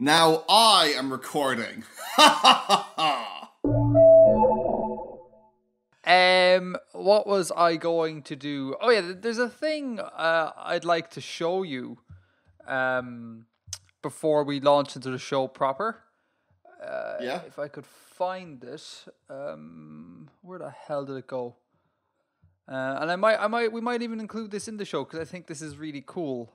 Now I am recording. What was I going to do? Oh yeah, there's a thing I'd like to show you before we launch into the show proper. Yeah? If I could find it, where the hell did it go? And we might even include this in the show because I think this is really cool.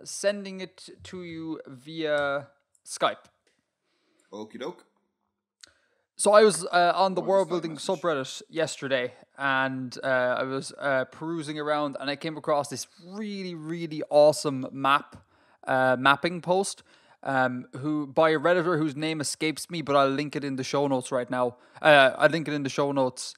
Sending it to you via Skype. Okie doke. So I was on the Or world Skype building message. subreddit yesterday, and I was perusing around, and I came across this really, really awesome mapping post. Who by a redditor whose name escapes me, but I'll link it in the show notes right now. I'll link it in the show notes.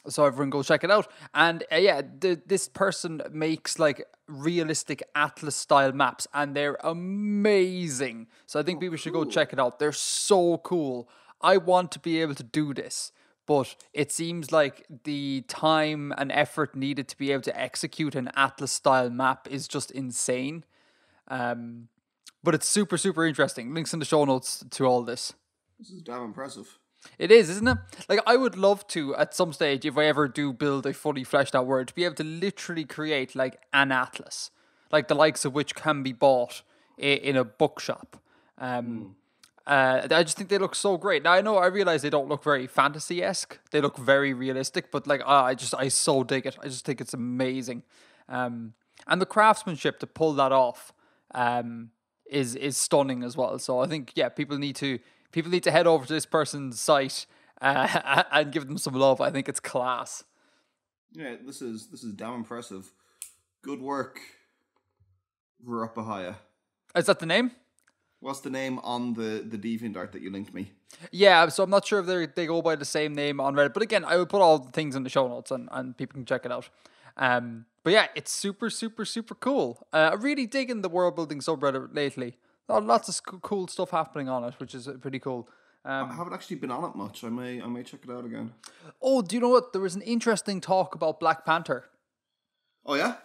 So everyone go check it out. And this person makes like realistic atlas style maps, and they're amazing. So I think people should go check it out. They're so cool. I want to be able to do this, but it seems like the time and effort needed to be able to execute an atlas style map is just insane. But it's super, super interesting. Links in the show notes to all this. This is damn impressive. It is, isn't it? Like, I would love to, at some stage, if I ever do build a fully fleshed out world, to be able to literally create, like, an atlas. Like, the likes of which can be bought in a bookshop. I just think they look so great. Now, I realize they don't look very fantasy-esque. They look very realistic, but, like, I so dig it. I just think it's amazing. And the craftsmanship to pull that off is stunning as well. So I think, yeah, people need to head over to this person's site and give them some love. I think it's class. Yeah, this is damn impressive. Good work, Verupahaya. Is that the name? What's the name on the DeviantArt that you linked me? Yeah, so I'm not sure if they go by the same name on Reddit. But again, I would put all the things in the show notes and people can check it out. But yeah, it's super, super, super cool. I'm really digging the world building subreddit lately. Lots of cool stuff happening on it, which is pretty cool. I haven't actually been on it much. I may check it out again. Oh, do you know what? There was an interesting talk about Black Panther. Oh yeah?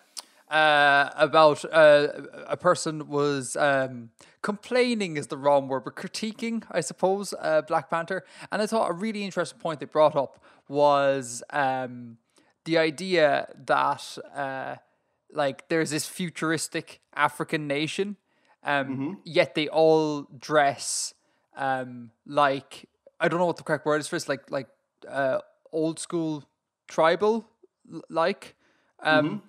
About a person was complaining is the wrong word, but critiquing, I suppose, Black Panther. And I thought a really interesting point they brought up was the idea that like there's this futuristic African nation, yet they all dress like, I don't know what the correct word is for this, like old school tribal like. And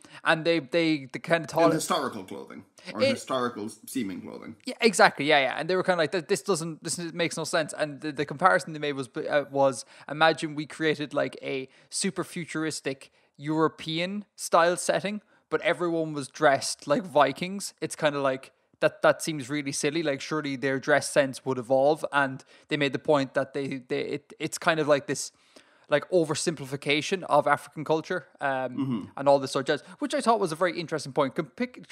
they kind of In thought historical clothing. Or historical seeming clothing. yeah, exactly, yeah, and they were kind of like this makes no sense. And the comparison they made was imagine we created like a super futuristic European style setting, but everyone was dressed like Vikings. It's kind of like that seems really silly. Like surely their dress sense would evolve, and they made the point that it's kind of like this like oversimplification of African culture and all this sort of jazz, which I thought was a very interesting point,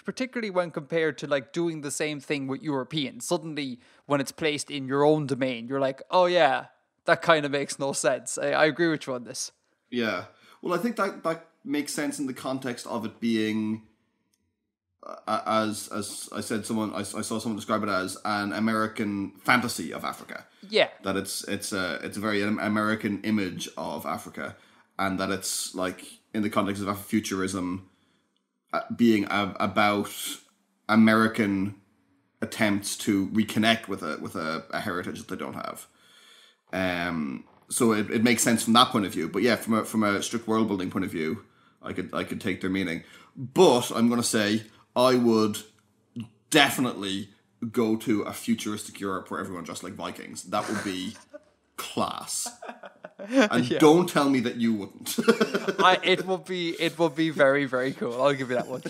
particularly when compared to like doing the same thing with Europeans. Suddenly, when it's placed in your own domain, you're like, oh yeah, that kind of makes no sense. I agree with you on this. Yeah. Well, I think that makes sense in the context of it being, as I said, I saw someone describe it as an American fantasy of Africa. Yeah. That it's a very American image of Africa, and that it's like in the context of Afrofuturism, being about American attempts to reconnect with a heritage that they don't have. So it makes sense from that point of view. But yeah, from a strict world building point of view, I could take their meaning. But I'm going to say I would definitely go to a futuristic Europe where everyone dressed like Vikings. That would be class. And don't tell me that you wouldn't. It will be very, very cool. I'll give you that one.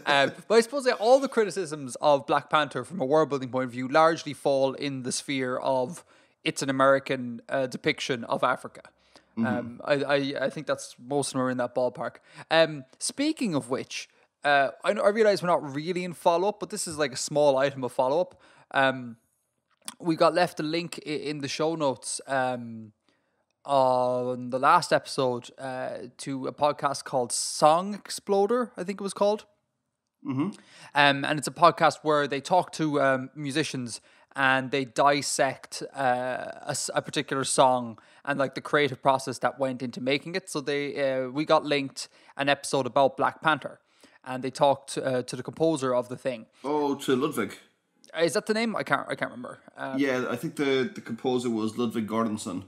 But I suppose all the criticisms of Black Panther from a world building point of view largely fall in the sphere of it's an American depiction of Africa. I think that's most of them are in that ballpark. Speaking of which, I realize we're not really in follow up, but this is like a small item of follow up. We got left a link in the show notes on the last episode to a podcast called Song Exploder, I think it was called. And it's a podcast where they talk to musicians and they dissect a particular song and like the creative process that went into making it. So we got linked an episode about Black Panther, and they talked to the composer of the thing. Oh, to Ludwig. Is that the name? I can't remember. Yeah, I think the composer was Ludwig Göransson.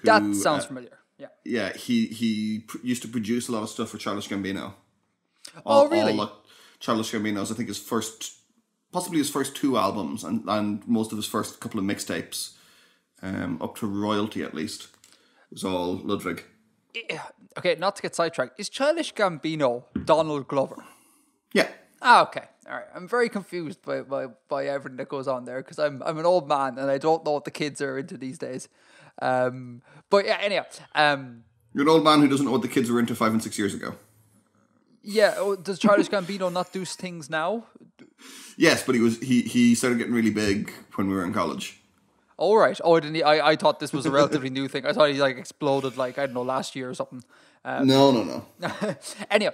That sounds familiar. Yeah. Yeah, he used to produce a lot of stuff for Childish Gambino. Really? Childish Gambino's, I think, possibly his first 2 albums, and most of his first couple of mixtapes, up to Royalty at least, was all Ludwig. Okay, not to get sidetracked. Is Childish Gambino Donald Glover? Yeah. Okay. All right. I'm very confused by everything that goes on there because I'm an old man and I don't know what the kids are into these days. But yeah, anyhow. You're an old man who doesn't know what the kids were into 5 and 6 years ago. Yeah. Does Childish Gambino not do things now? Yes, but he started getting really big when we were in college. All right. Oh, didn't he? I thought this was a relatively new thing. I thought he like exploded like, I don't know, last year or something. No. Anyhow,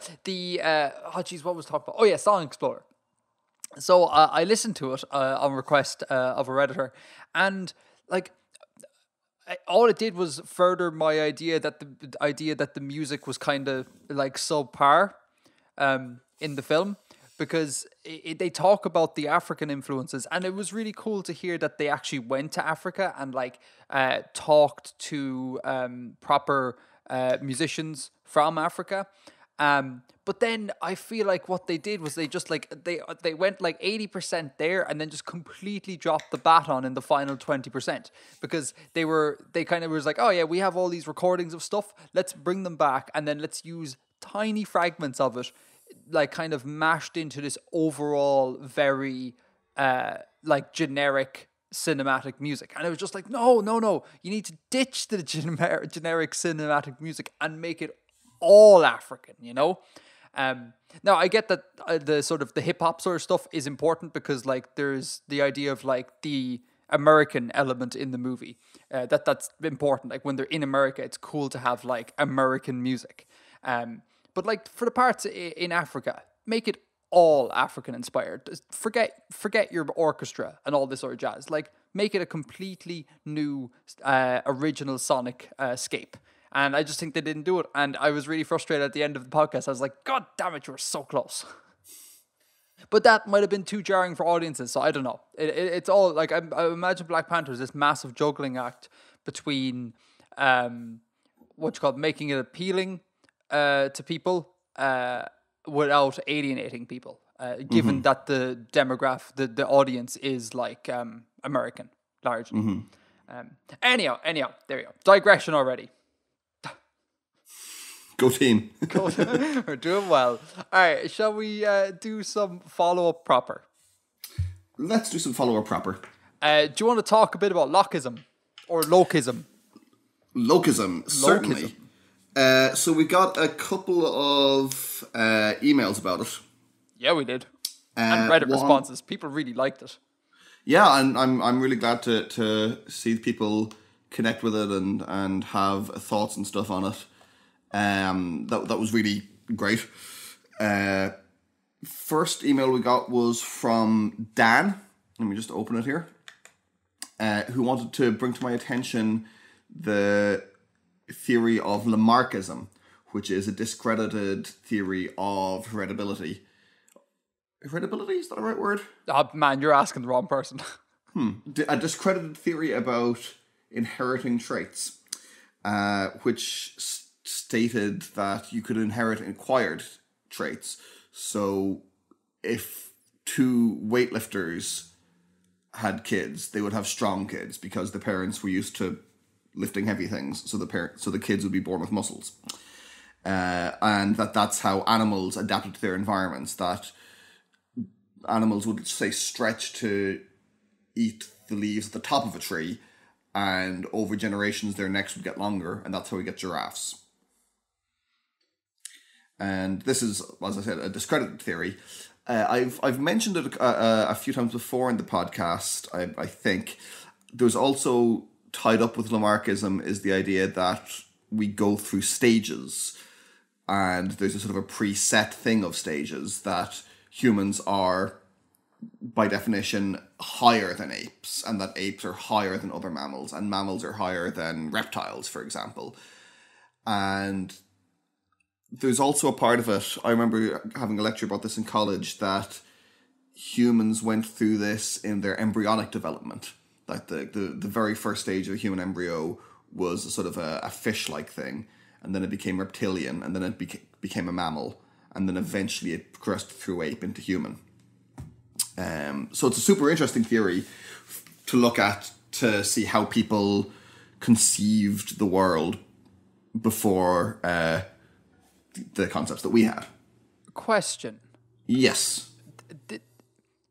what was talking about? Oh yeah, Song Explorer. So I listened to it on request of a Redditor, and like all it did was further my idea that the music was kind of like subpar in the film, because they talk about the African influences, and it was really cool to hear that they actually went to Africa and like talked to proper musicians from Africa. But then I feel like what they did was they just like they went like 80% there and then just completely dropped the baton in the final 20%, because they kind of was like, oh yeah, we have all these recordings of stuff, let's bring them back and then let's use tiny fragments of it like kind of mashed into this overall very like generic cinematic music. And it was just like, no, you need to ditch the generic cinematic music and make it all African, you know? Now I get that the sort of the hip hop sort of stuff is important because like there's the idea of like the American element in the movie, that's important. Like when they're in America, it's cool to have like American music. But like for the parts in Africa, make it all African inspired. Forget your orchestra and all this sort of jazz. Like make it a completely new original sonic scape. And I just think they didn't do it. And I was really frustrated at the end of the podcast. I was like, God damn it, you were so close. But that might have been too jarring for audiences. So I don't know. It's all like, I imagine Black Panther is this massive juggling act between making it appealing to people without alienating people. Given that the demographic, the audience is like American, largely. Anyhow, there you go. Digression already. Go team. We're doing well. All right, shall we do some follow-up proper? Let's do some follow-up proper. Do you want to talk a bit about Locism or Locism? Locism, certainly. So we got a couple of emails about it. Yeah, we did. And Reddit responses. People really liked it. Yeah, and I'm really glad to see people connect with it and have thoughts and stuff on it. That was really great. First email we got was from Dan. Let me just open it here. Who wanted to bring to my attention the theory of Lamarckism, which is a discredited theory of heritability. Heritability, is that the right word? Oh, man, you're asking the wrong person. A discredited theory about inheriting traits, which stated that you could inherit acquired traits. So if 2 weightlifters had kids, they would have strong kids because the parents were used to lifting heavy things. So the kids would be born with muscles. And that's how animals adapted to their environments, that animals would, say, stretch to eat the leaves at the top of a tree, and over generations their necks would get longer, and that's how we get giraffes. And this is, as I said, a discredited theory. I've mentioned it a few times before in the podcast, I think. There's also, tied up with Lamarckism, is the idea that we go through stages, and there's a sort of a preset thing of stages that humans are, by definition, higher than apes, and that apes are higher than other mammals, and mammals are higher than reptiles, for example. And there's also a part of it, I remember having a lecture about this in college, that humans went through this in their embryonic development. Like the very first stage of a human embryo was a sort of a fish-like thing, and then it became reptilian, and then it became a mammal, and then eventually it progressed through ape into human. So it's a super interesting theory to look at, to see how people conceived the world before the concepts that we had. Question. Yes.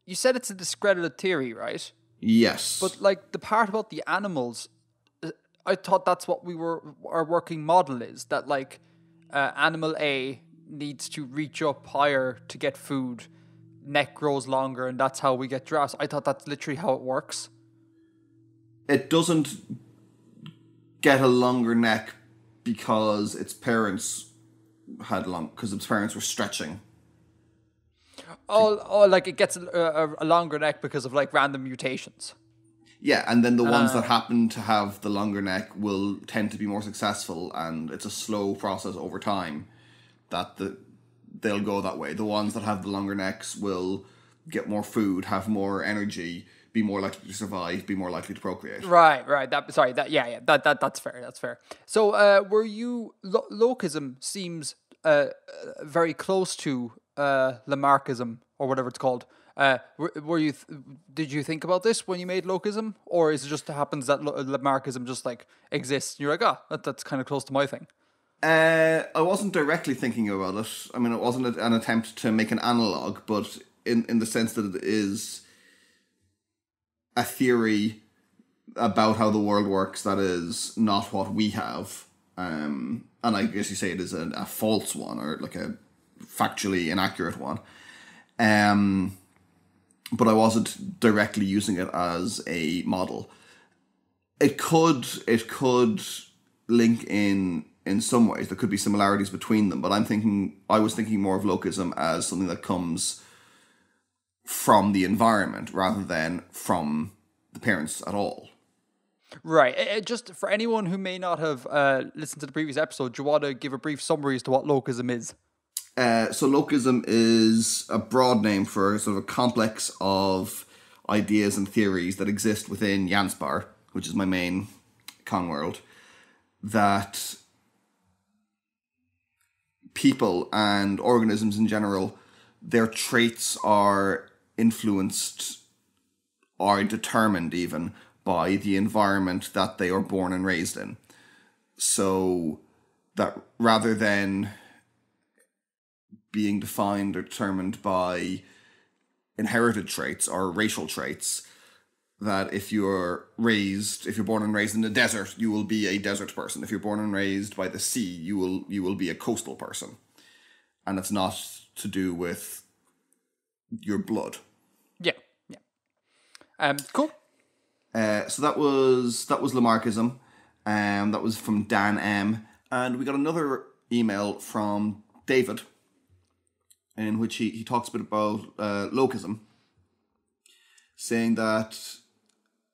You said it's a discredited theory, right? Yes. But like the part about the animals, I thought that's what our working model is, that like animal A needs to reach up higher to get food, neck grows longer, and that's how we get giraffes. I thought that's literally how it works. It doesn't get a longer neck because its parents were stretching. Oh, like it gets a longer neck because of like random mutations. Yeah, and then the ones that happen to have the longer neck will tend to be more successful, and it's a slow process over time that they'll go that way. The ones that have the longer necks will get more food, have more energy, be more likely to survive, be more likely to procreate. Right. That's fair. That's fair. So, were you locasm seems very close to Lamarckism or whatever it's called. Were you? Did you think about this when you made locasm, or is it just happens that Lamarckism just like exists? And you're like, that's kind of close to my thing. I wasn't directly thinking about it. I mean, it wasn't an attempt to make an analog, but in the sense that it is a theory about how the world works that is not what we have. And I guess you say it is a false one, or like a factually inaccurate one. But I wasn't directly using it as a model. It could link in some ways. There could be similarities between them, but I was thinking more of locasm as something that comes from the environment rather than from the parents at all. Right. Just for anyone who may not have listened to the previous episode, do you want to give a brief summary as to what locasm is? So locasm is a broad name for sort of a complex of ideas and theories that exist within Janspar, which is my main con world, that people and organisms in general, their traits are influenced or determined even by the environment that they are born and raised in. So that rather than being defined or determined by inherited traits or racial traits, that if you're born and raised in the desert, you will be a desert person. If you're born and raised by the sea, you will be a coastal person. And it's not to do with your blood. Yeah. Cool. So that was Lamarckism. That was from Dan M. And we got another email from David, in which he talks a bit about locasm, saying that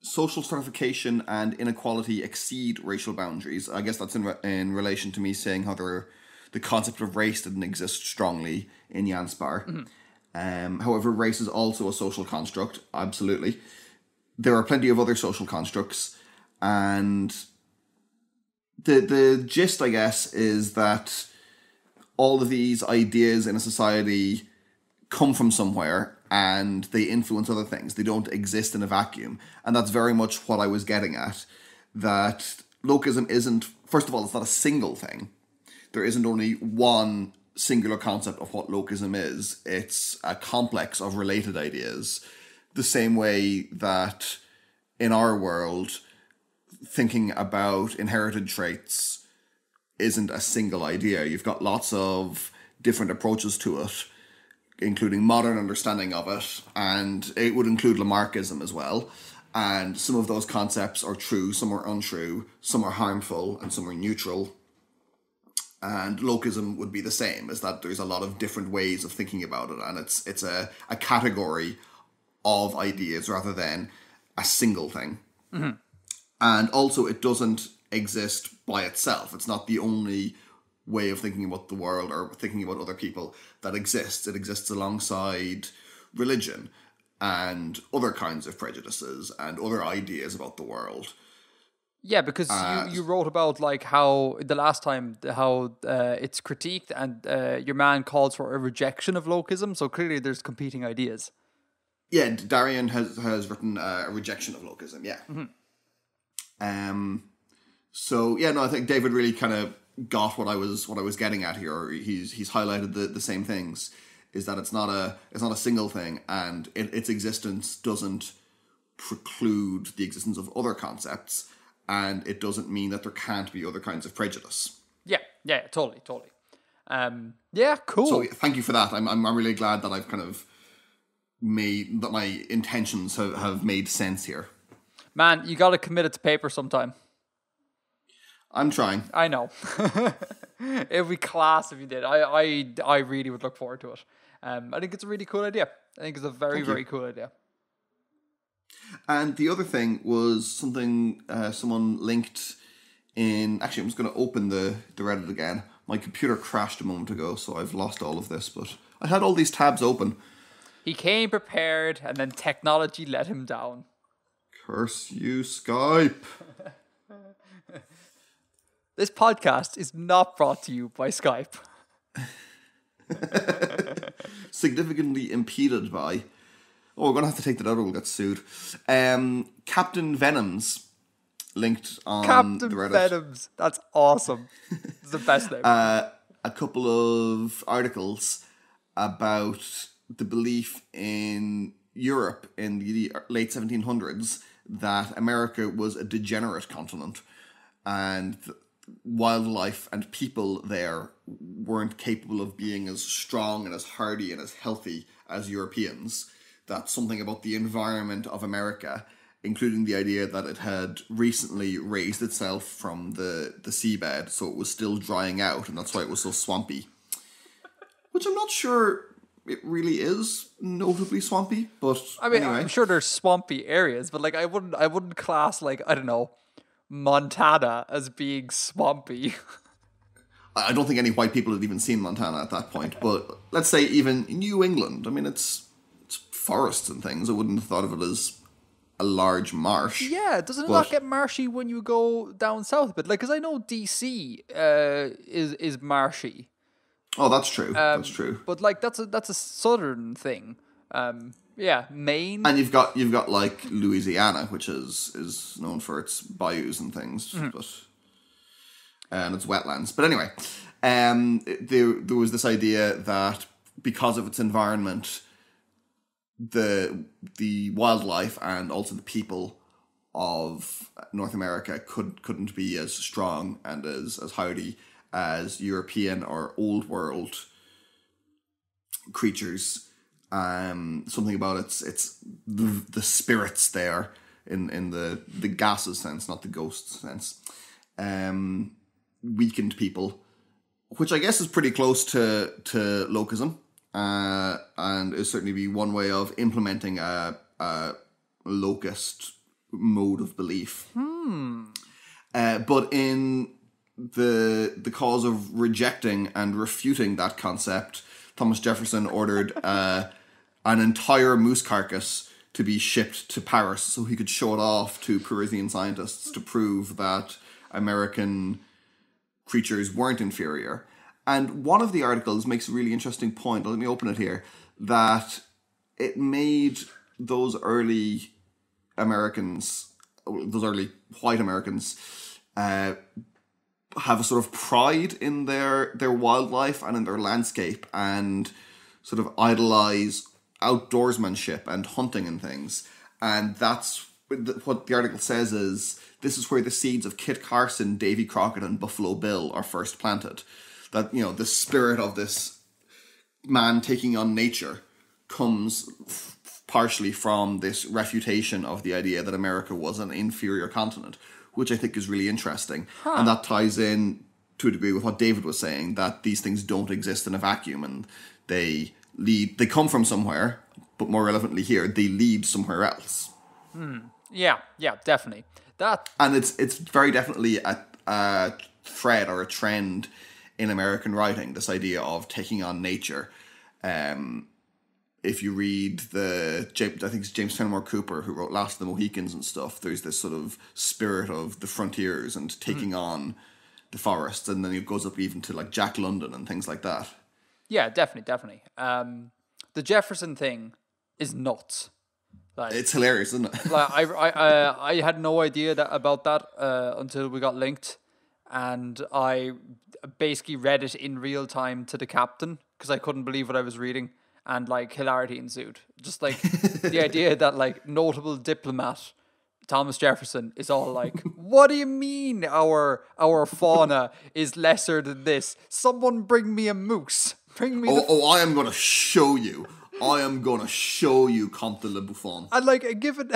social stratification and inequality exceed racial boundaries. I guess that's in relation to me saying how the concept of race didn't exist strongly in Janspar. Mm-hmm. However, race is also a social construct, absolutely. There are plenty of other social constructs, and the gist, I guess, is that all of these ideas in a society come from somewhere and they influence other things. They don't exist in a vacuum. And that's very much what I was getting at. That locasm isn't, first of all, it's not a single thing. There isn't only one singular concept of what locasm is. It's a complex of related ideas. The same way that in our world, thinking about inherited traits isn't a single idea. You've got lots of different approaches to it, including modern understanding of it, and it would include Lamarckism as well. And some of those concepts are true, some are untrue, some are harmful, and some are neutral. And locasm would be the same, is that there's a lot of different ways of thinking about it, and it's a category of ideas rather than a single thing. Mm-hmm. And also, it doesn't exist by itself. It's not the only way of thinking about the world or thinking about other people that exists. It exists alongside religion and other kinds of prejudices and other ideas about the world. Yeah, because you wrote about like how the last time how it's critiqued, and your man calls for a rejection of localism. So clearly, there's competing ideas. Yeah, Darian has written a rejection of localism. Yeah. Mm-hmm. So yeah, no, I think David really kind of got what I was getting at here. He's highlighted the same things. Is that it's not a single thing, and its existence doesn't preclude the existence of other concepts. And it doesn't mean that there can't be other kinds of prejudice. Yeah, totally. Yeah, cool. So thank you for that. I'm really glad that I've kind of made that my intentions have made sense here. Man, you got to commit it to paper sometime. I'm trying. I know. It'd be class if you did. I really would look forward to it. I think it's a really cool idea. I think it's a very cool idea. And the other thing was something someone linked in... Actually, I'm just going to open the Reddit again. My computer crashed a moment ago, so I've lost all of this, but I had all these tabs open. He came prepared, and then technology let him down. Curse you, Skype. This podcast is not brought to you by Skype. Significantly impeded by... Oh, we're going to have to take that out or we'll get sued. Captain Venoms linked on the Reddit. Captain Venoms. That's awesome. It's the best name. A couple of articles about the belief in Europe in the late 1700s that America was a degenerate continent and wildlife and people there weren't capable of being as strong and as hardy and as healthy as Europeans. That something about the environment of America, including the idea that it had recently raised itself from the seabed, so it was still drying out, and that's why it was so swampy. Which I'm not sure it really is notably swampy, but I mean, anyway. I'm sure there's swampy areas, but like I wouldn't class, like, I don't know, Montana as being swampy. I don't think any white people had even seen Montana at that point, but let's say even New England. I mean, it's forests and things. I wouldn't have thought of it as a large marsh. Yeah, doesn't it not get marshy when you go down south a bit? Like, because I know DC is marshy. Oh, that's true. That's true. But like that's a southern thing. Yeah, Maine. And you've got like Louisiana, which is known for its bayous and things, but and its wetlands. But anyway, there was this idea that because of its environment, the wildlife and also the people of North America couldn't be as strong and as hardy as European or Old World creatures. Something about it's the spirits there in the gases sense, not the ghosts sense. Weakened people, which I guess is pretty close to locasm. And it certainly be one way of implementing a locust mode of belief. But in the cause of rejecting and refuting that concept, Thomas Jefferson ordered an entire moose carcass to be shipped to Paris so he could show it off to Parisian scientists to prove that American creatures weren't inferior. And one of the articles makes a really interesting point. Let me open it here. That it made those early Americans, those early white Americans, have a sort of pride in their wildlife and in their landscape, and sort of idolize outdoorsmanship and hunting and things. And that's what the article says is, this is where the seeds of Kit Carson, Davy Crockett, and Buffalo Bill are first planted. That, you know, the spirit of this man taking on nature comes partially from this refutation of the idea that America was an inferior continent, which I think is really interesting. And that ties in to a degree with what David was saying, that these things don't exist in a vacuum, and they come from somewhere, but more relevantly here, they lead somewhere else. Yeah, definitely. And it's very definitely a thread or a trend in American writing, this idea of taking on nature. If you read I think it's James Fenimore Cooper who wrote Last of the Mohicans and stuff, there's this sort of spirit of the frontiers and taking on the forests, and then it goes up even to like Jack London and things like that. Yeah, definitely. The Jefferson thing is nuts. Like, it's hilarious, isn't it? Like I had no idea about that until we got linked, and I basically read it in real time to the captain because I couldn't believe what I was reading, and like hilarity ensued. Just like the idea that like notable diplomat Thomas Jefferson is all like, "What do you mean our fauna is lesser than this? Someone bring me a moose. Bring me." I am gonna show you. I am gonna show you Comte de Le Buffon. And like, given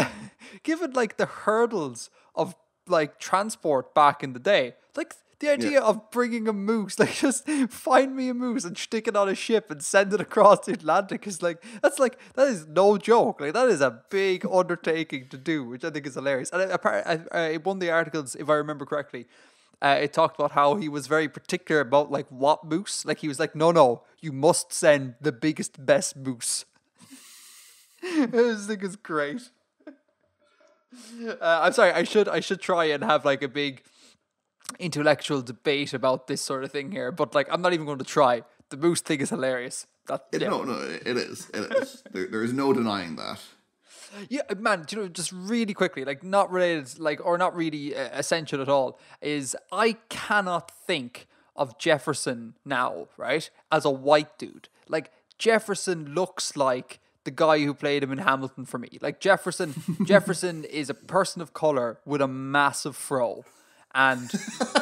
like the hurdles of like transport back in the day, like the idea of bringing a moose, like just find me a moose and stick it on a ship and send it across the Atlantic is like that is no joke. Like that is a big undertaking to do, which I think is hilarious. And one of the articles, if I remember correctly, it talked about how he was very particular about like what moose. Like he was like, no, you must send the biggest, best moose. I just think it's great. I'm sorry. I should try and have like a big intellectual debate about this sort of thing here, but like I'm not even going to try. The moose thing is hilarious. No, it is. There is no denying that. Yeah, man, just really quickly, like not related, like, or not really essential at all, is I cannot think of Jefferson now, right, as a white dude. Like, Jefferson looks like the guy who played him in Hamilton for me. Like, Jefferson is a person of color with a massive fro. And,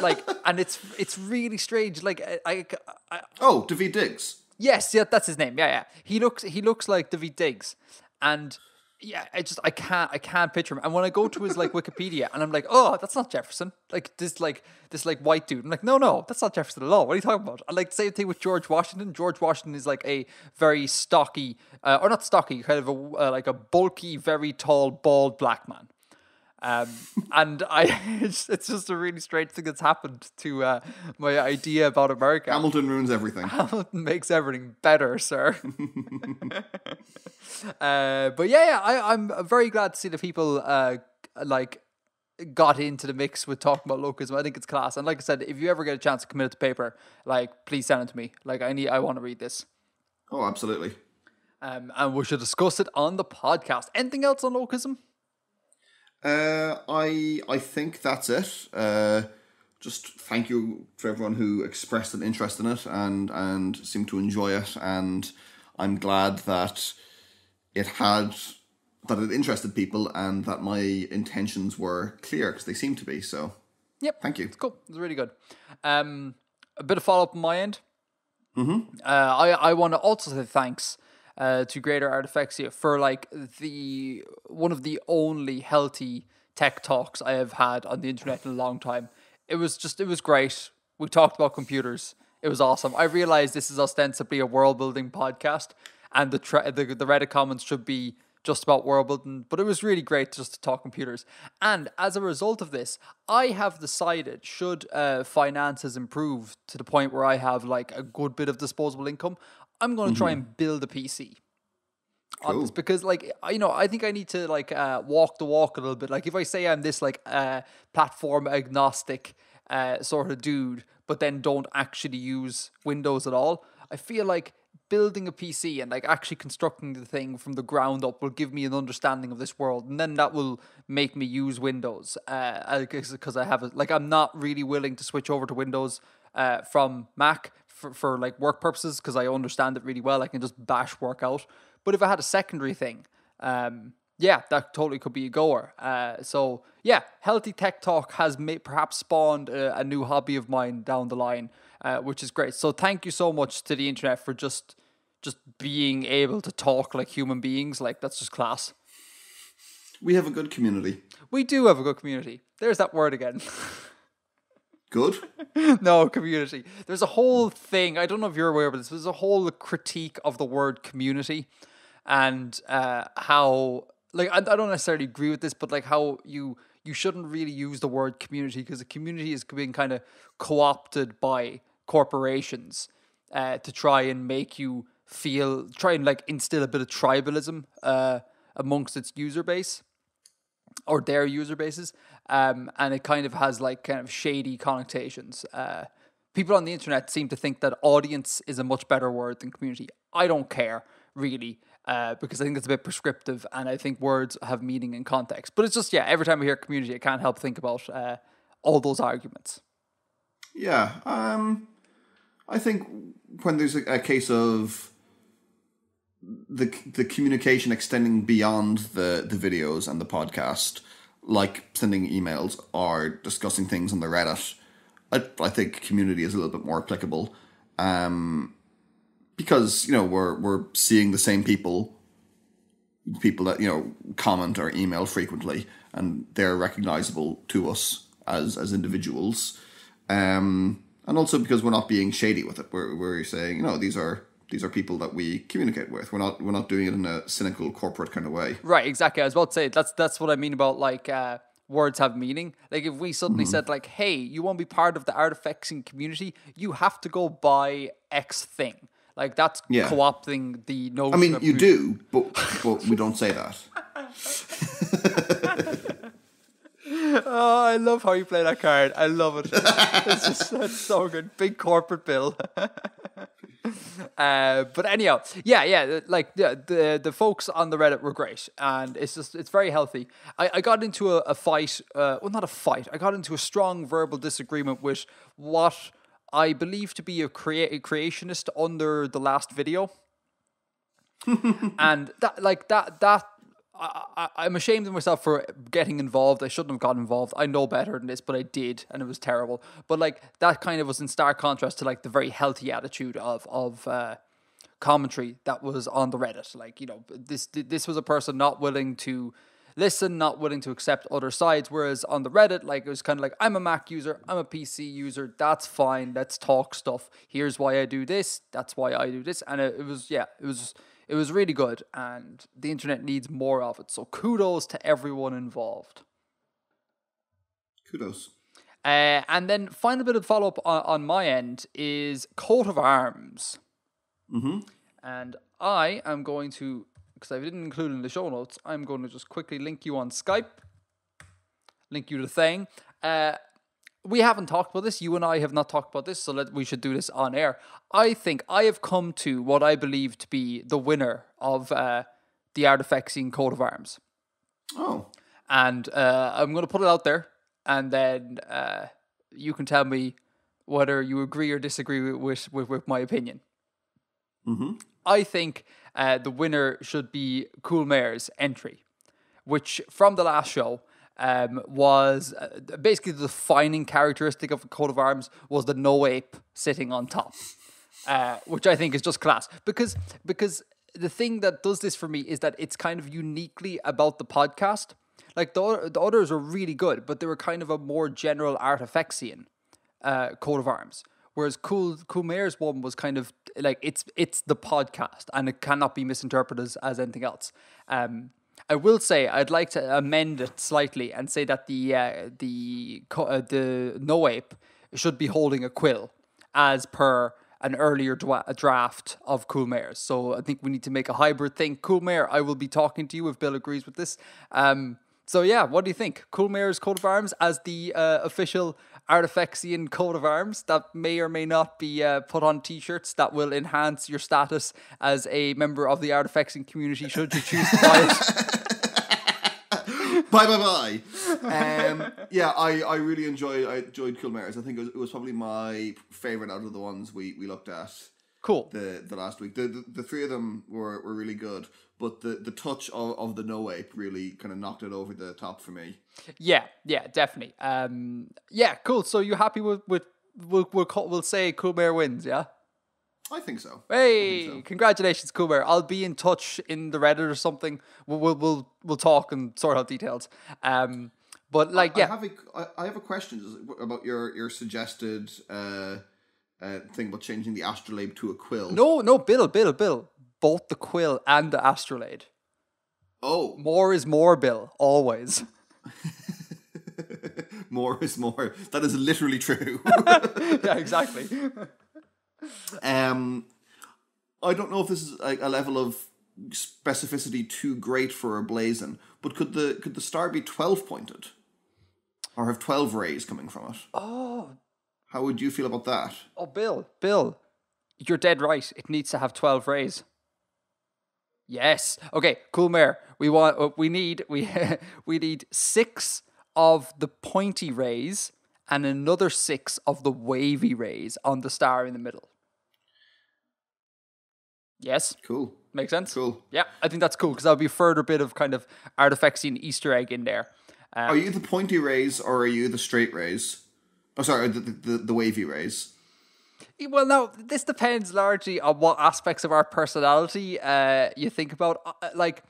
like, and it's really strange. Like, David Diggs. Yes, yeah, that's his name. Yeah. He looks like David Diggs. And yeah, I can't picture him. And when I go to his like Wikipedia and I'm like, oh, that's not Jefferson. Like this white dude. I'm like, no, that's not Jefferson at all. What are you talking about? And like same thing with George Washington. George Washington is like a very stocky, or not stocky, kind of like a bulky, very tall, bald black man. And it's just a really strange thing that's happened to my idea about America. Hamilton ruins everything. Hamilton makes everything better, sir. But I'm very glad to see that people like got into the mix with talking about localism. I think it's class. And like I said, if you ever get a chance to commit it to paper, like please send it to me. Like I want to read this. Oh, absolutely. And we should discuss it on the podcast. Anything else on localism? I think that's it. Just thank you to everyone who expressed an interest in it and seemed to enjoy it, and I'm glad that it interested people and that my intentions were clear, because they seem to be. So, yep, thank you. It's cool. It's really good. A bit of follow up on my end. I want to also say thanks to Greater Artifexian for like one of the only healthy tech talks I have had on the internet in a long time. It was great. We talked about computers. It was awesome. I realized this is ostensibly a world building podcast, and the Reddit comments should be just about world building, but it was really great just to talk computers. And as a result of this, I have decided, should finances improve to the point where I have like a good bit of disposable income, I'm going to try and build a PC. Cool. On this, because like I think I need to like walk the walk a little bit. Like if I say I'm this like platform agnostic sort of dude, but then don't actually use Windows at all, I feel like building a PC and like actually constructing the thing from the ground up will give me an understanding of this world, and then that will make me use Windows because I have I'm not really willing to switch over to Windows from Mac for like work purposes, because I understand it really well. I can just bash work out. But if I had a secondary thing, that totally could be a goer. So yeah, healthy tech talk has perhaps spawned a new hobby of mine down the line, which is great. So thank you so much to the internet for just being able to talk like human beings. Like that's just class. We have a good community. We do have a good community. There's that word again. Good. No, community. There's a whole thing. I don't know if you're aware of this. There's a whole critique of the word community, and how like I don't necessarily agree with this, but like how you shouldn't really use the word community because the community is being kind of co-opted by corporations to try and make you try and like instill a bit of tribalism amongst its user base or their user bases, and it kind of has like kind of shady connotations. People on the internet seem to think that audience is a much better word than community. I don't care really, because I think it's a bit prescriptive, and I think words have meaning in context. But it's just every time I hear community, I can't help think about all those arguments. Yeah, I think when there's a case of the communication extending beyond the videos and the podcast, like sending emails or discussing things on the Reddit, I think community is a little bit more applicable, because we're seeing the same people that comment or email frequently, and they're recognizable to us as individuals, and also because we're not being shady with it. We're saying these are people that we communicate with. We're not doing it in a cynical corporate kind of way. Right, exactly. I was about to say that's what I mean about like words have meaning. Like if we suddenly said like, hey, you want to be part of the Artifexian community, you have to go buy X thing. Like that's co-opting the notion. I mean, of you do, but we don't say that. Oh, I love how you play that card. I love it. That's so good. Big corporate bill. But anyhow, the folks on the Reddit were great, and it's very healthy. I got into a fight, not a fight. I got into a strong verbal disagreement with what I believe to be a creationist under the last video, and I'm ashamed of myself for getting involved. I shouldn't have gotten involved. I know better than this, but I did, and it was terrible. But like that kind of was in stark contrast to like the very healthy attitude of commentary that was on the Reddit. Like this was a person not willing to listen, not willing to accept other sides. Whereas on the Reddit, like it was kind of like, I'm a Mac user, I'm a PC user. That's fine. Let's talk stuff. Here's why I do this. That's why I do this. And it was really good, and the internet needs more of it. So kudos to everyone involved. Kudos. And then final bit of follow-up on my end is coat of arms. Mm-hmm. And I am going to, because I didn't include it in the show notes, I'm going to just quickly link you on Skype. Link you to the thing. We haven't talked about this. You and I have not talked about this, so we should do this on air. I think I have come to what I believe to be the winner of the Artifexian coat of arms. Oh. And I'm going to put it out there, and then you can tell me whether you agree or disagree with my opinion. Mm-hmm. I think the winner should be Cool Mayor's entry, which from the last show was basically the defining characteristic of the coat of arms was the no ape sitting on top, which I think is just class. Because the thing that does this for me is that it's kind of uniquely about the podcast. Like the others are really good, but they were kind of a more general Artifexian coat of arms. Whereas Cool Mayor's one was kind of like it's the podcast, and it cannot be misinterpreted as anything else. I will say I'd like to amend it slightly and say that the no ape should be holding a quill, as per an earlier draft of Cool Mayor's. So I think we need to make a hybrid thing. Cool Mayor, I will be talking to you if Bill agrees with this. So yeah, what do you think? Cool Mayor's coat of arms as the official Artifexian coat of arms that may or may not be put on t-shirts that will enhance your status as a member of the Artifexian community should you choose to buy it. Bye. Yeah, I really enjoyed Cool Mayor's. I think it was probably my favourite out of the ones we looked at. Cool. The last week. The three of them were really good, but the touch of the no ape really kind of knocked it over the top for me. Yeah, definitely. Yeah, cool. So you happy with we'll say Cool Mayor wins, yeah? I think so. Hey, congratulations, Cool Mayor. I'll be in touch in the Reddit or something. We'll talk and sort out details. But like, yeah. I have a question about your suggested thing about changing the astrolabe to a quill. No, Bill. Both the quill and the astrolabe. Oh. More is more, Bill. Always. More is more. That is literally true. Yeah, exactly. I don't know if this is a level of specificity too great for a blazon, but could the star be 12 pointed? Or have 12 rays coming from it? Oh. How would you feel about that? Oh, Bill, you're dead right. It needs to have 12 rays. Yes. Okay, cool, Mare. We need 6 of the pointy rays and another 6 of the wavy rays on the star in the middle. Yes. Cool. Make sense? Cool. Yeah, I think that's cool because that'll be a further bit of kind of Artifexian Easter egg in there. Are you the pointy rays or are you the straight rays? Oh, sorry, the wavy rays. Well, now, this depends largely on what aspects of our personality you think about. Like,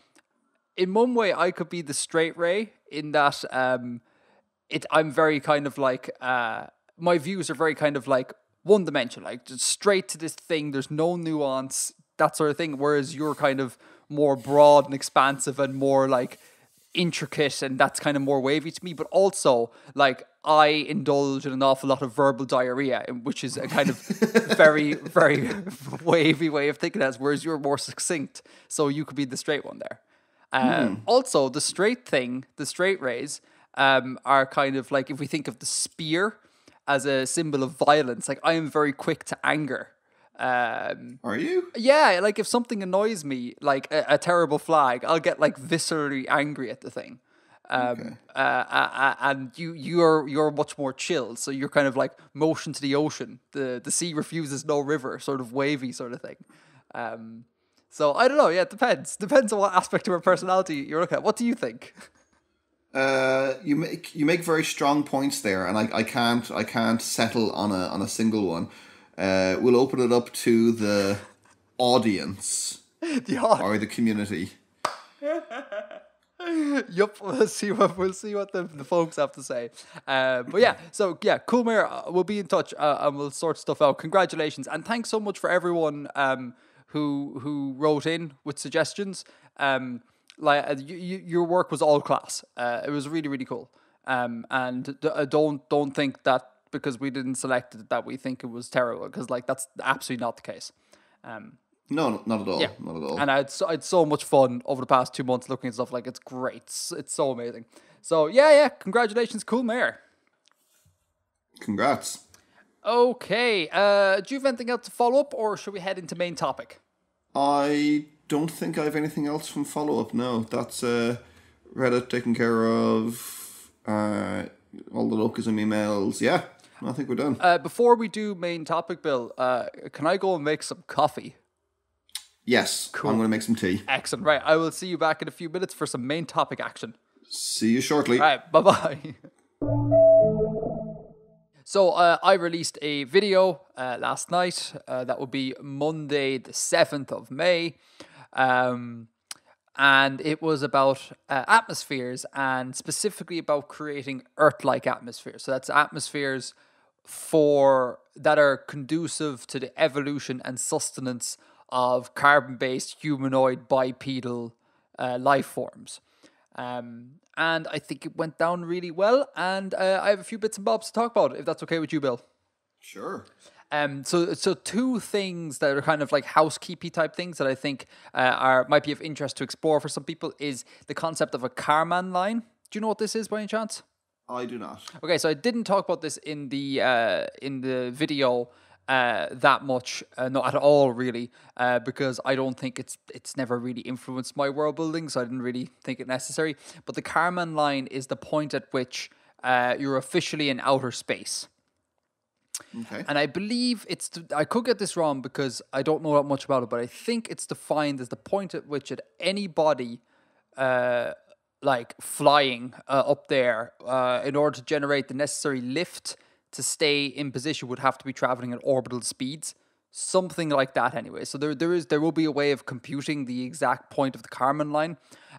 in one way, I could be the straight ray in that I'm very kind of like, my views are very kind of like one-dimensional, like just straight to this thing, there's no nuance, that sort of thing, whereas you're kind of more broad and expansive and more like intricate, and that's kind of more wavy to me. But also, like, I indulge in an awful lot of verbal diarrhea, which is a kind of very, very wavy way of thinking as, whereas you're more succinct, so you could be the straight one there. Also, the straight rays are kind of like, if we think of the spear as a symbol of violence, like I am very quick to anger. Are you? Yeah, like if something annoys me, like a terrible flag, I'll get like viscerally angry at the thing. Okay. And you're much more chill, so you're kind of like motion to the ocean. The sea refuses no river, sort of wavy sort of thing. So I don't know. Yeah, it depends. Depends on what aspect of our personality you're looking at. What do you think? You make very strong points there, and I can't settle on a single one. We'll open it up to the audience or the community. Yup, we'll see what the folks have to say. But yeah, so yeah, cool, Mayor. We'll be in touch and we'll sort stuff out. Congratulations, and thanks so much for everyone who wrote in with suggestions. Your work was all class. It was really, really cool. And don't think that because we didn't select it that we think it was terrible, because like that's absolutely not the case. No, not at all. Yeah. Not at all. And I had so much fun over the past 2 months looking at stuff. Like, it's great. It's so amazing. So yeah, congratulations, cool Mayor. Congrats. Okay. Do you have anything else to follow up, or should we head into main topic? I don't think I have anything else from follow up. No, that's Reddit taken care of. All the locasm emails. Yeah, I think we're done. Before we do main topic, Bill, can I go and make some coffee? Yes, cool. I'm going to make some tea. Excellent. Right, I will see you back in a few minutes for some main topic action. See you shortly. All right, bye-bye. So I released a video last night. That would be Monday, the 7th of May. And it was about atmospheres, and specifically about creating Earth-like atmospheres. So that's atmospheres that are conducive to the evolution and sustenance of carbon-based humanoid bipedal life forms. And I think it went down really well, and I have a few bits and bobs to talk about, if that's okay with you, Bill. Sure. So two things that are kind of like housekeepy type things that I think might be of interest to explore for some people is the concept of a Kármán line. Do you know what this is by any chance? I do not. Okay, so I didn't talk about this in the video that much, not at all really, because I don't think it's never really influenced my world building, so I didn't really think it necessary. But the Kármán line is the point at which you're officially in outer space. Okay. And I believe I could get this wrong because I don't know that much about it, but I think it's defined as the point at which anybody like flying up there in order to generate the necessary lift to stay in position would have to be traveling at orbital speeds. Something like that anyway. So there will be a way of computing the exact point of the Kármán line.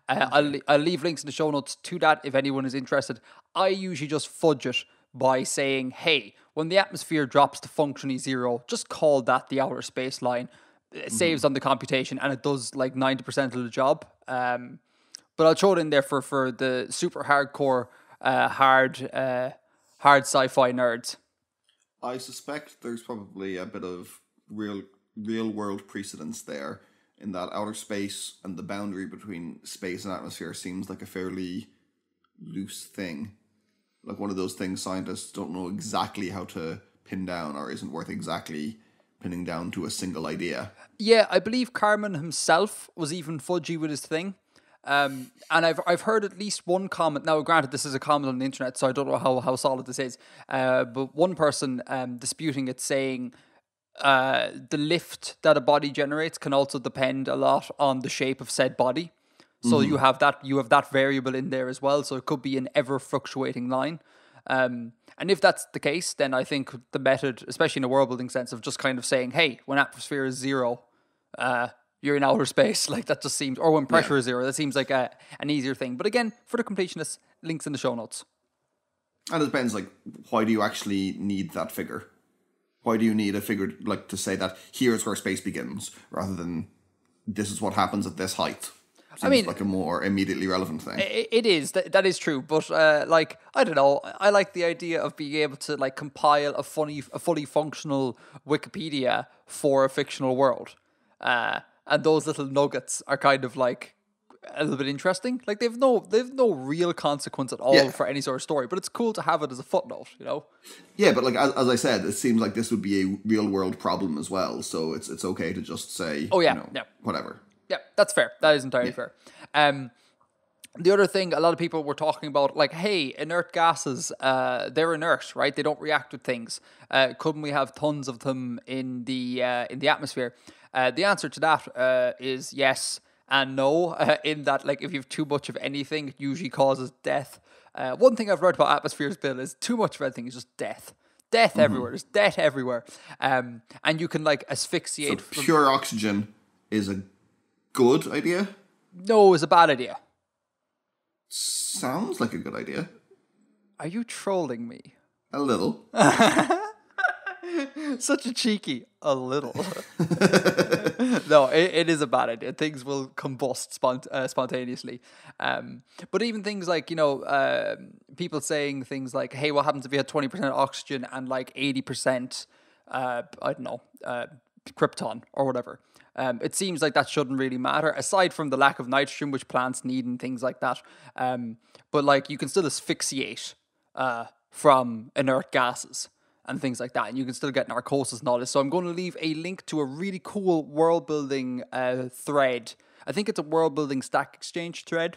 I'll leave links in the show notes to that if anyone is interested. I usually just fudge it by saying, hey, when the atmosphere drops to functionally zero, just call that the outer space line. It saves on the computation and it does like 90% of the job. But I'll throw it in there for the super hardcore, hard sci-fi nerds. I suspect there's probably a bit of real world precedence there in that outer space and the boundary between space and atmosphere seems like a fairly loose thing. Like one of those things scientists don't know exactly how to pin down or isn't worth exactly pinning down to a single idea. Yeah, I believe Kármán himself was even fudgy with his thing. And I've heard at least one comment. Now, granted, this is a comment on the internet, so I don't know how solid this is. But one person disputing it, saying the lift that a body generates can also depend a lot on the shape of said body. So you have that variable in there as well. So it could be an ever fluctuating line. And if that's the case, then I think the method, especially in a world building sense, of just kind of saying, hey, when atmosphere is zero, you're in outer space. Like that just seems, or when pressure is zero, that seems like an easier thing. But again, for the completionists, links in the show notes. And it depends, like, why do you actually need that figure? Why do you need a figure, like, to say that here's where space begins, rather than this is what happens at this height? Seems like a more immediately relevant thing. It is. That is true. But, like, I don't know. I like the idea of being able to, like, compile a fully functional Wikipedia for a fictional world. And those little nuggets are kind of, like, a little bit interesting. Like, they've no real consequence at all for any sort of story. But it's cool to have it as a footnote, you know? Yeah, but, like, as I said, it seems like this would be a real-world problem as well. So it's okay to just say, whatever. Yeah, that's fair. That is entirely fair. The other thing, a lot of people were talking about, like, hey, inert gases, they're inert, right? They don't react with things. Couldn't we have tons of them in the atmosphere? The answer to that is yes and no. In that, like, if you have too much of anything, it usually causes death. One thing I've read about atmospheres, Bill, is too much of anything is just death. Death everywhere. There's death everywhere. And you can, like, asphyxiate. So pure oxygen is a good idea? No, it's a bad idea. Sounds like a good idea. Are you trolling me? A little. Such a cheeky. A little. No, it is a bad idea. Things will combust spontaneously. But even things like, you know, people saying things like, hey, what happens if you had 20% oxygen and like 80%, I don't know, krypton or whatever? It seems like that shouldn't really matter, aside from the lack of nitrogen, which plants need and things like that. But like you can still asphyxiate from inert gases and things like that, and you can still get narcosis and all this. So I'm going to leave a link to a really cool world building thread. I think it's a world building Stack Exchange thread,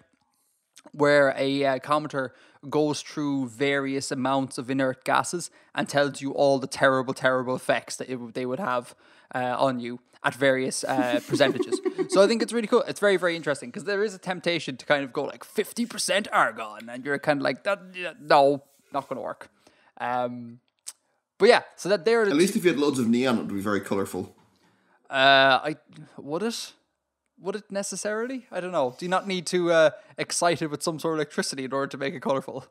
where a commenter goes through various amounts of inert gases and tells you all the terrible effects that they would have on you at various percentages. So I think it's really cool. It's very, very interesting, because there is a temptation to kind of go like 50% argon, and you're kind of like, no, not going to work. But yeah, so that there. At least if you had loads of neon, it would be very colourful. Would it? Would it necessarily? I don't know. Do you not need to excite it with some sort of electricity in order to make it colourful?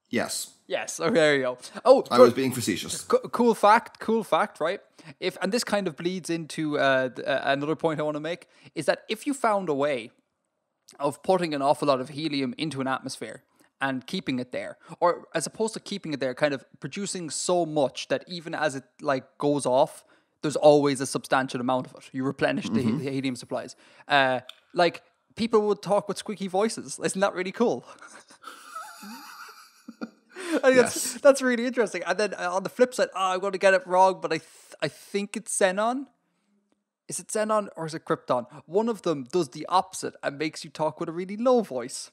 Yes. Yes. Okay, there you go. Oh, I was being facetious. Cool fact, right? And this kind of bleeds into another point I want to make, is that if you found a way of putting an awful lot of helium into an atmosphere and keeping it there, or as opposed to keeping it there, kind of producing so much that even as it like goes off, there's always a substantial amount of it. You replenish the helium supplies. Like, people would talk with squeaky voices. Isn't that really cool? I think that's really interesting. And then on the flip side, I'm going to get it wrong, but I think it's xenon. Is it xenon or is it krypton? One of them does the opposite and makes you talk with a really low voice.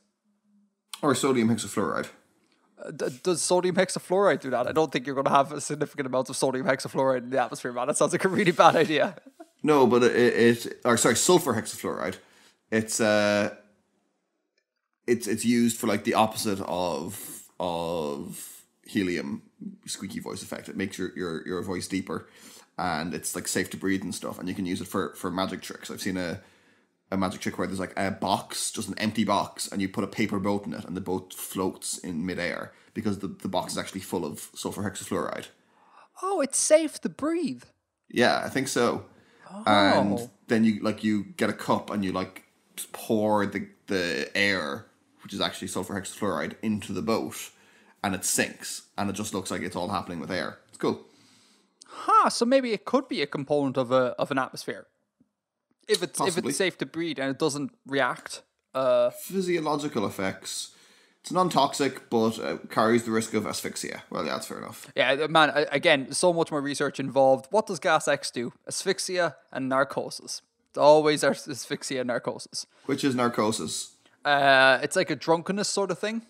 Or sodium hexafluoride. Does sodium hexafluoride do that? I don't think you're going to have a significant amount of sodium hexafluoride in the atmosphere, man. That sounds like a really bad idea. No, but sulfur hexafluoride. It's used for like the opposite of helium squeaky voice effect. It makes your voice deeper. and it's like safe to breathe and stuff, and you can use it for magic tricks. I've seen a magic trick where there's like a box, just an empty box, and you put a paper boat in it, and the boat floats in midair because the box is actually full of sulfur hexafluoride. Oh, it's safe to breathe. Yeah, I think so. Oh. And then you get a cup and you like pour the air, which is actually sulfur hexafluoride, into the boat, and it sinks, and it just looks like it's all happening with air. It's cool. So maybe it could be a component of an atmosphere. If it's safe to breathe and it doesn't react. Physiological effects. It's non-toxic, but carries the risk of asphyxia. Well, yeah, that's fair enough. Yeah, man, again, so much more research involved. What does gas X do? Asphyxia and narcosis. It's always asphyxia and narcosis. Which is narcosis? It's like a drunkenness sort of thing.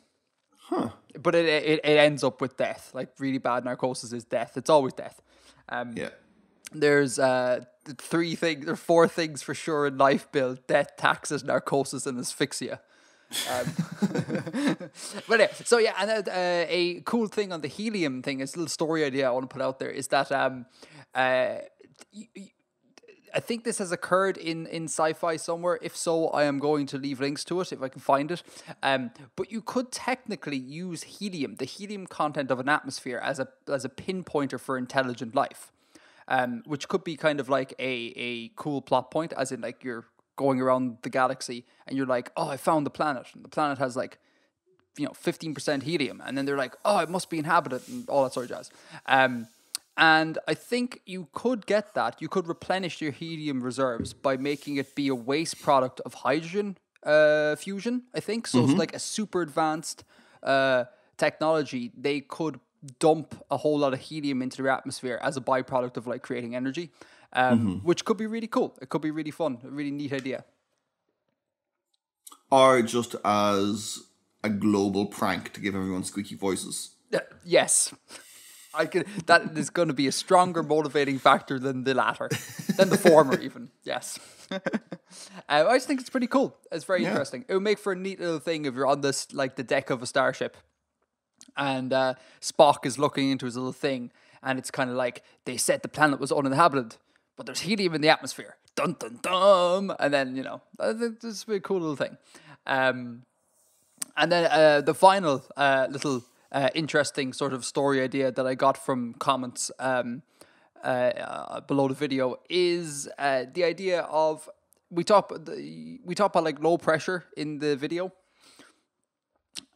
Huh. But it ends up with death. Like, really bad narcosis is death. It's always death. Yeah. There's four things for sure in life, Bill: death, taxes, narcosis, and asphyxia. But yeah, so yeah, and a cool thing on the helium thing, is a little story idea I want to put out there, is that I think this has occurred in sci-fi somewhere. If so, I am going to leave links to it if I can find it. But you could technically use helium, the helium content of an atmosphere, as a pinpointer for intelligent life, which could be kind of like a cool plot point, as in like you're going around the galaxy and you're like, oh, I found the planet, and the planet has like 15% helium, and then they're like, oh, it must be inhabited, and all that sort of jazz. And I think you could get that. You could replenish your helium reserves by making it be a waste product of hydrogen fusion, I think. So it's like a super advanced technology. They could dump a whole lot of helium into their atmosphere as a byproduct of like creating energy, which could be really cool. It could be really fun, a really neat idea. Or just as a global prank to give everyone squeaky voices. Yes. That is going to be a stronger motivating factor than the latter, than the former even. Yes. I just think it's pretty cool. It's very interesting. It would make for a neat little thing if you're on this, like the deck of a starship, and Spock is looking into his little thing, and it's kind of like, they said the planet was uninhabited, but there's helium in the atmosphere. Dun dun dun. And then, I think this is a pretty cool little thing. And then the final little interesting sort of story idea that I got from comments below the video is the idea of, we talk about like low pressure in the video,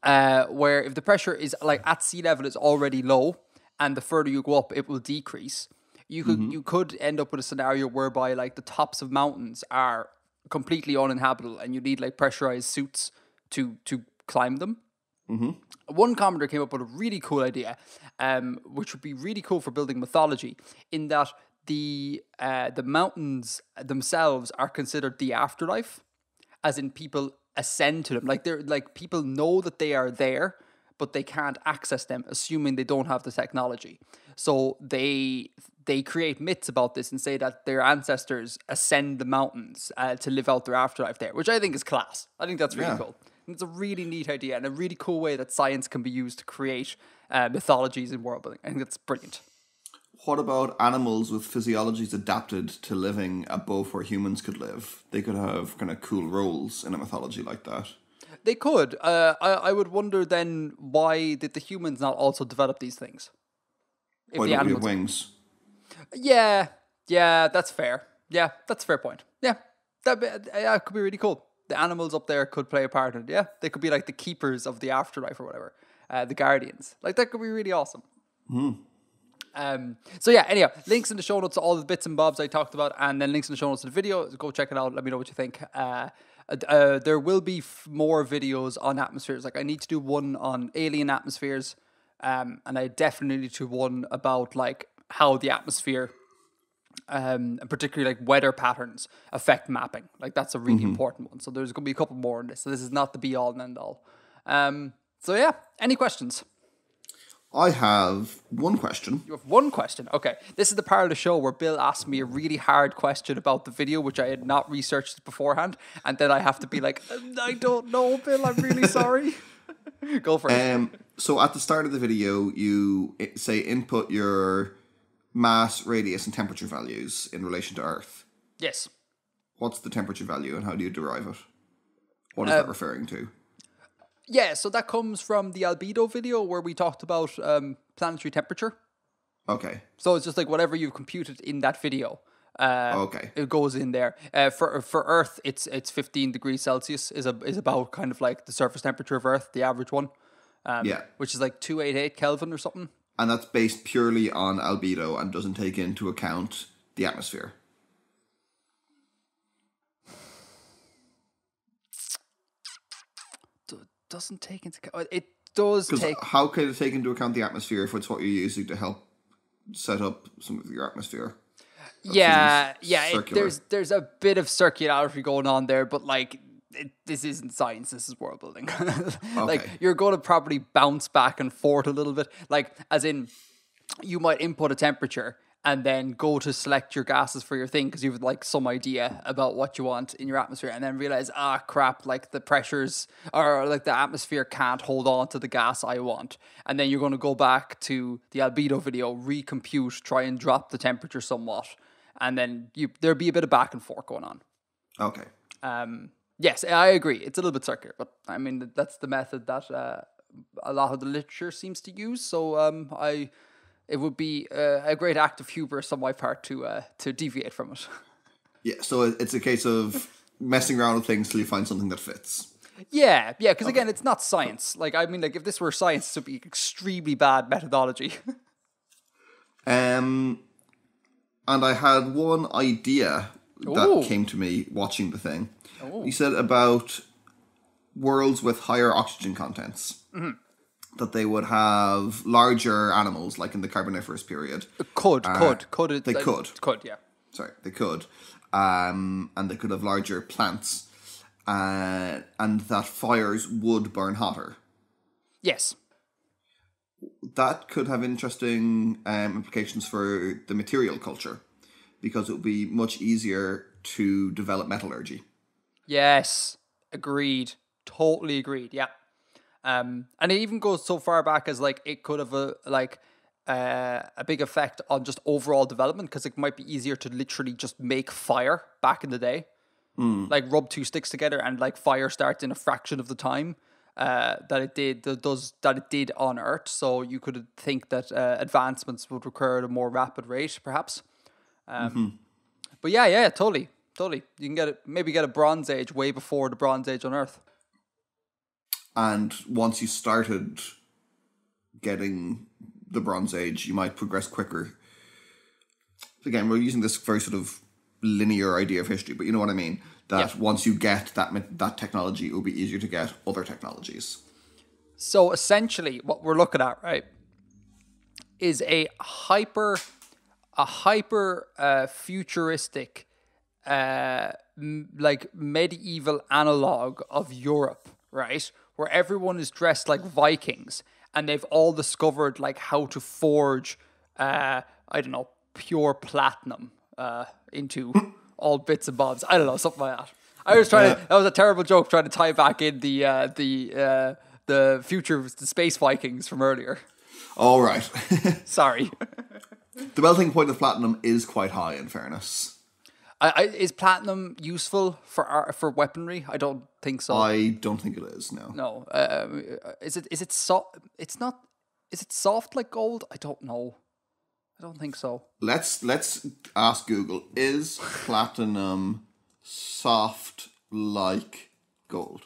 where if the pressure is like at sea level is already low, and the further you go up it will decrease. You could end up with a scenario whereby like the tops of mountains are completely uninhabitable, and you need like pressurized suits to climb them. One commenter came up with a really cool idea, which would be really cool for building mythology, in that the mountains themselves are considered the afterlife, as in people ascend to them. Like they're like, people know that they are there, but they can't access them, assuming they don't have the technology. So they create myths about this and say that their ancestors ascend the mountains to live out their afterlife there, which I think is class. I think that's really cool. It's a really neat idea and a really cool way that science can be used to create mythologies in world building. I think that's brilliant. What about animals with physiologies adapted to living above where humans could live? They could have kind of cool roles in a mythology like that. They could. I would wonder then, why did the humans not also develop these things? Why don't we have wings? Yeah, that's fair. Yeah, that's a fair point. Yeah, that could be really cool. The animals up there could play a part in it. Yeah, they could be like the keepers of the afterlife or whatever, the guardians. Like, that could be really awesome. So yeah, anyhow, links in the show notes to all the bits and bobs I talked about, and then links in the show notes to the video. Go check it out. Let me know what you think. There will be more videos on atmospheres. Like, I need to do one on alien atmospheres, and I definitely need to do one about like how the atmosphere, and particularly like weather patterns, affect mapping. Like, that's a really important one. So there's going to be a couple more on this. So this is not the be all and end all. So yeah, any questions? I have one question. You have one question? Okay. This is the part of the show where Bill asked me a really hard question about the video, which I had not researched beforehand. And then I have to be like, I don't know, Bill, I'm really sorry. Go for it. So at the start of the video, you say input your mass, radius, and temperature values in relation to Earth. Yes. What's the temperature value and how do you derive it? What is that referring to? Yeah, so that comes from the albedo video where we talked about planetary temperature. Okay. So it's just like whatever you've computed in that video. Okay. It goes in there. For Earth, it's 15 degrees Celsius is about kind of like the surface temperature of Earth, the average one. Which is like 288 Kelvin or something. And that's based purely on albedo and doesn't take into account the atmosphere. Doesn't take into account. It does take. How can it take into account the atmosphere if it's what you're using to help set up some of your atmosphere? There's a bit of circularity going on there, but like this isn't science. This is world building. Like you're going to probably bounce back and forth a little bit. Like as in, you might input a temperature and then go to select your gases for your thing because you have like some idea about what you want in your atmosphere, and then realize, crap, like the pressures or like the atmosphere can't hold on to the gas I want. And then you're going to go back to the albedo video, recompute, try and drop the temperature somewhat. And then there'll be a bit of back and forth going on. Okay. Yes, I agree. It's a little bit circular, but I mean, that's the method that a lot of the literature seems to use. So it would be a great act of hubris on my part to deviate from it. Yeah, so it's a case of messing around with things till you find something that fits. Yeah, because again, it's not science. Like, I mean, like if this were science, it would be extremely bad methodology. And I had one idea that came to me watching the thing. He said about worlds with higher oxygen contents. Mm-hmm. That they would have larger animals, like in the Carboniferous period. They could. Sorry, they could. And they could have larger plants. And that fires would burn hotter. Yes. That could have interesting implications for the material culture. Because it would be much easier to develop metallurgy. Yes. Agreed. Totally agreed, yeah. And it even goes so far back as like it could have a big effect on just overall development because it might be easier to literally just make fire back in the day. Like rub two sticks together and like fire starts in a fraction of the time that it did on Earth. So you could think that advancements would occur at a more rapid rate, perhaps. But yeah, totally. You can maybe get a Bronze Age way before the Bronze Age on Earth. And once you started getting the Bronze Age, you might progress quicker. Again, we're using this very sort of linear idea of history, but you know what I mean? That once you get that technology, it will be easier to get other technologies. So essentially, what we're looking at, right, is a hyper futuristic, like medieval analog of Europe, right? Where everyone is dressed like Vikings and they've all discovered like how to forge, pure platinum into all bits and bobs. I don't know, something like that. I was trying that was a terrible joke trying to tie back in the the space Vikings from earlier. All right. Sorry. The melting point of platinum is quite high, in fairness. Is platinum useful for weaponry? I don't think so. I don't think it is. No. No. Is it soft? It's not. Is it soft like gold? I don't know. I don't think so. Let's ask Google. Is platinum soft like gold?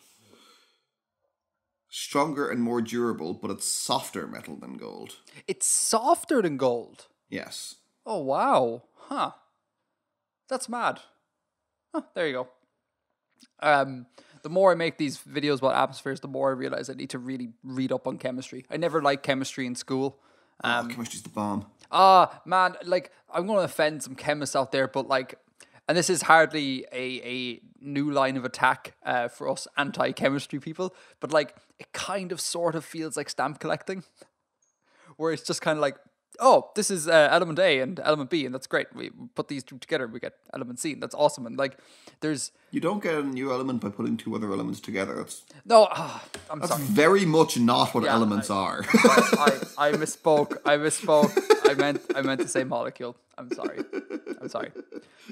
Stronger and more durable, but it's softer metal than gold. It's softer than gold? Yes. Oh, wow. Huh. That's mad. Huh, there you go. The more I make these videos about atmospheres, the more I realize I need to really read up on chemistry. I never liked chemistry in school. Chemistry's the bomb. Man, like, I'm going to offend some chemists out there, but like, and this is hardly a new line of attack for us anti-chemistry people, but like, it kind of sort of feels like stamp collecting, where it's just kind of like, oh, this is element A and element B, and that's great. We put these two together, we get element C, and that's awesome. And like, there's You don't get a new element by putting two other elements together. no. I'm That's sorry. very much not what elements are. I misspoke. I meant to say molecule. I'm sorry.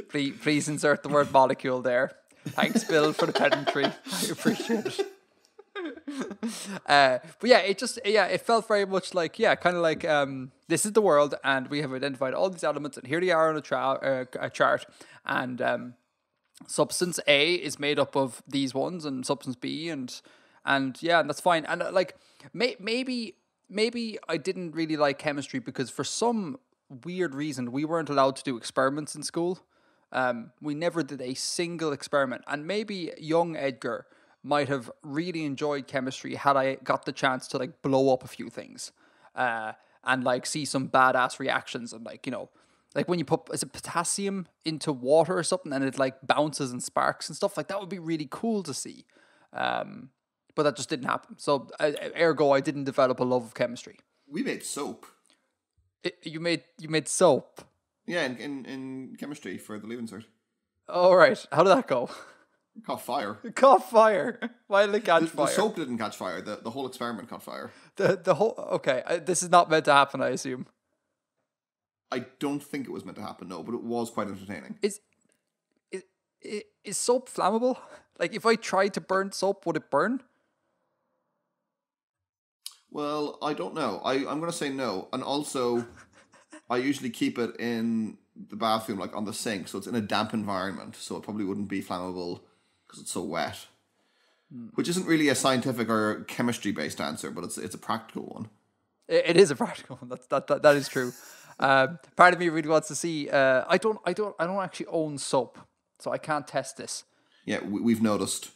Please insert the word molecule there. Thanks, Bill, for the pedantry. I appreciate it. But yeah, it felt very much like kind of like this is the world, and we have identified all these elements, and here they are on a chart, and substance A is made up of these ones, and substance B, and yeah, and that's fine. And like maybe I didn't really like chemistry because for some weird reason we weren't allowed to do experiments in school. We never did a single experiment, and maybe young Edgar might have really enjoyed chemistry had I got the chance to like blow up a few things, and like see some badass reactions, and like like when you put potassium into water or something and it like bounces and sparks and stuff, like that would be really cool to see. But that just didn't happen. So ergo, I didn't develop a love of chemistry. We made soap. You made soap. Yeah, in chemistry for the Leaving Cert. All right. How did that go? It caught fire. It caught fire. Why did it catch fire? The soap didn't catch fire. The whole experiment caught fire. The whole okay. This is not meant to happen, I assume. I don't think it was meant to happen, no, but it was quite entertaining. Is soap flammable? Like, if I tried to burn soap, would it burn? Well, I don't know. I'm going to say no. And also, I usually keep it in the bathroom, like on the sink, so it's in a damp environment, so it probably wouldn't be flammable because it's so wet. Which isn't really a scientific or chemistry-based answer, but it's a practical one. It is a practical one. That is true. Part of me really wants to see. I don't actually own soap, so I can't test this. Yeah, we've noticed.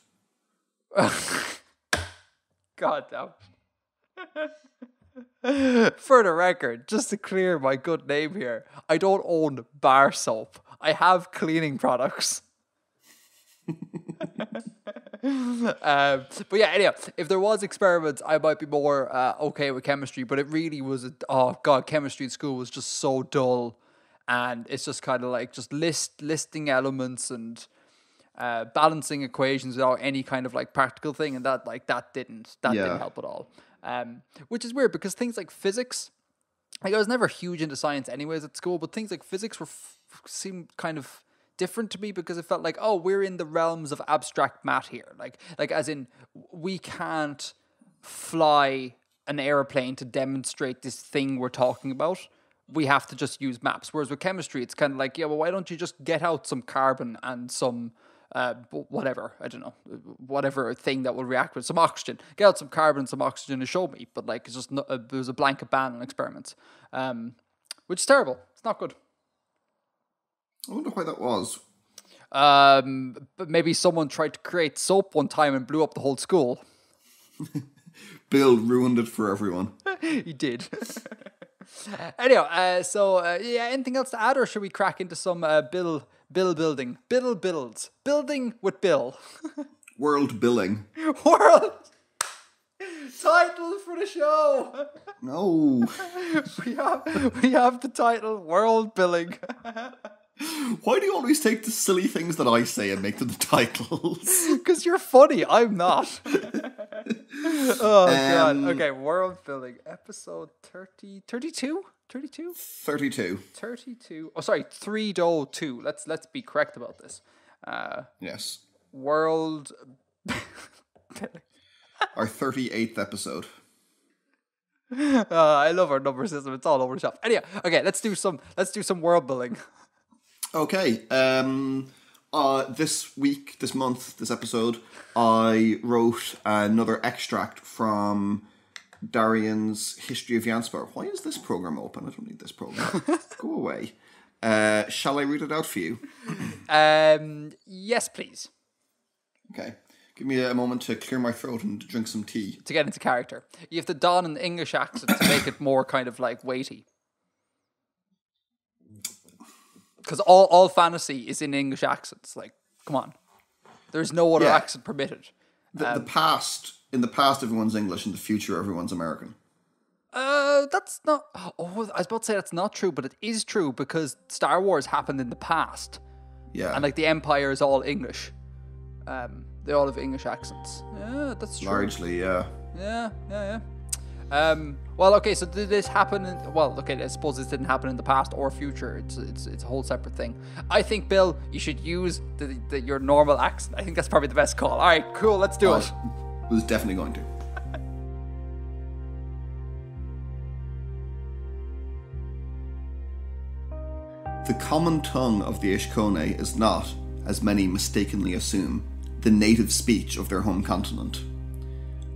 God damn. For the record, just to clear my good name here, I don't own bar soap. I have cleaning products. But yeah, anyhow, if there was experiments, I might be more okay with chemistry. But it really was chemistry in school was just so dull, and it's just kind of like just listing elements and balancing equations without any kind of like practical thing, and that didn't help at all. Which is weird because things like physics, like I was never huge into science anyways at school, but things like physics seemed kind of different to me because it felt like, oh, we're in the realms of abstract math here, like as in we can't fly an airplane to demonstrate this thing we're talking about. We have to just use maps. Whereas with chemistry, it's kind of like, yeah, well, why don't you just get out some carbon and some whatever, I don't know, whatever thing that will react with some oxygen. Get out some carbon, some oxygen to show me. But like, it's just there's a blanket ban on experiments, which is terrible. It's not good. I wonder why that was. But maybe someone tried to create soap one time and blew up the whole school. Bill ruined it for everyone. He did. Anyhow, yeah, anything else to add, or should we crack into some Bill building? Bill builds. Building with Bill. Worldbilling. World title for the show. No. We have the title Worldbilling. Why do you always take the silly things that I say and make them the titles? Because you're funny. I'm not. Oh, God. Okay, Worldbilling. Episode 32? 32? 32. 32. Oh, sorry, 302. Let's be correct about this. Yes. World... Our 38th episode. I love our number system. It's all over the shop. Anyway, okay, let's do some world building. Okay. This week, this month, this episode, I wrote another extract from Darian's History of Janspar. Why is this program open? I don't need this program. Go away. Shall I read it out for you? Yes, please. Okay. Give me a moment to clear my throat and drink some tea. To get into character. You have to don an English accent to make it more kind of like weighty. Because all fantasy is in English accents. Like, come on. There's no other accent permitted. In the past, everyone's English. In the future, everyone's American. That's not. Oh, I was about to say that's not true, but it is true because Star Wars happened in the past, Yeah. and like the Empire is all English. They all have English accents. Yeah, that's true. Largely, yeah. Yeah. Well, okay. So did this happen? Well, okay. I suppose this didn't happen in the past or future. It's a whole separate thing. I think, Bill, you should use your normal accent. I think that's probably the best call. All right, cool. Let's do it. I was definitely going to. The common tongue of the Ishkone is not, as many mistakenly assume, the native speech of their home continent.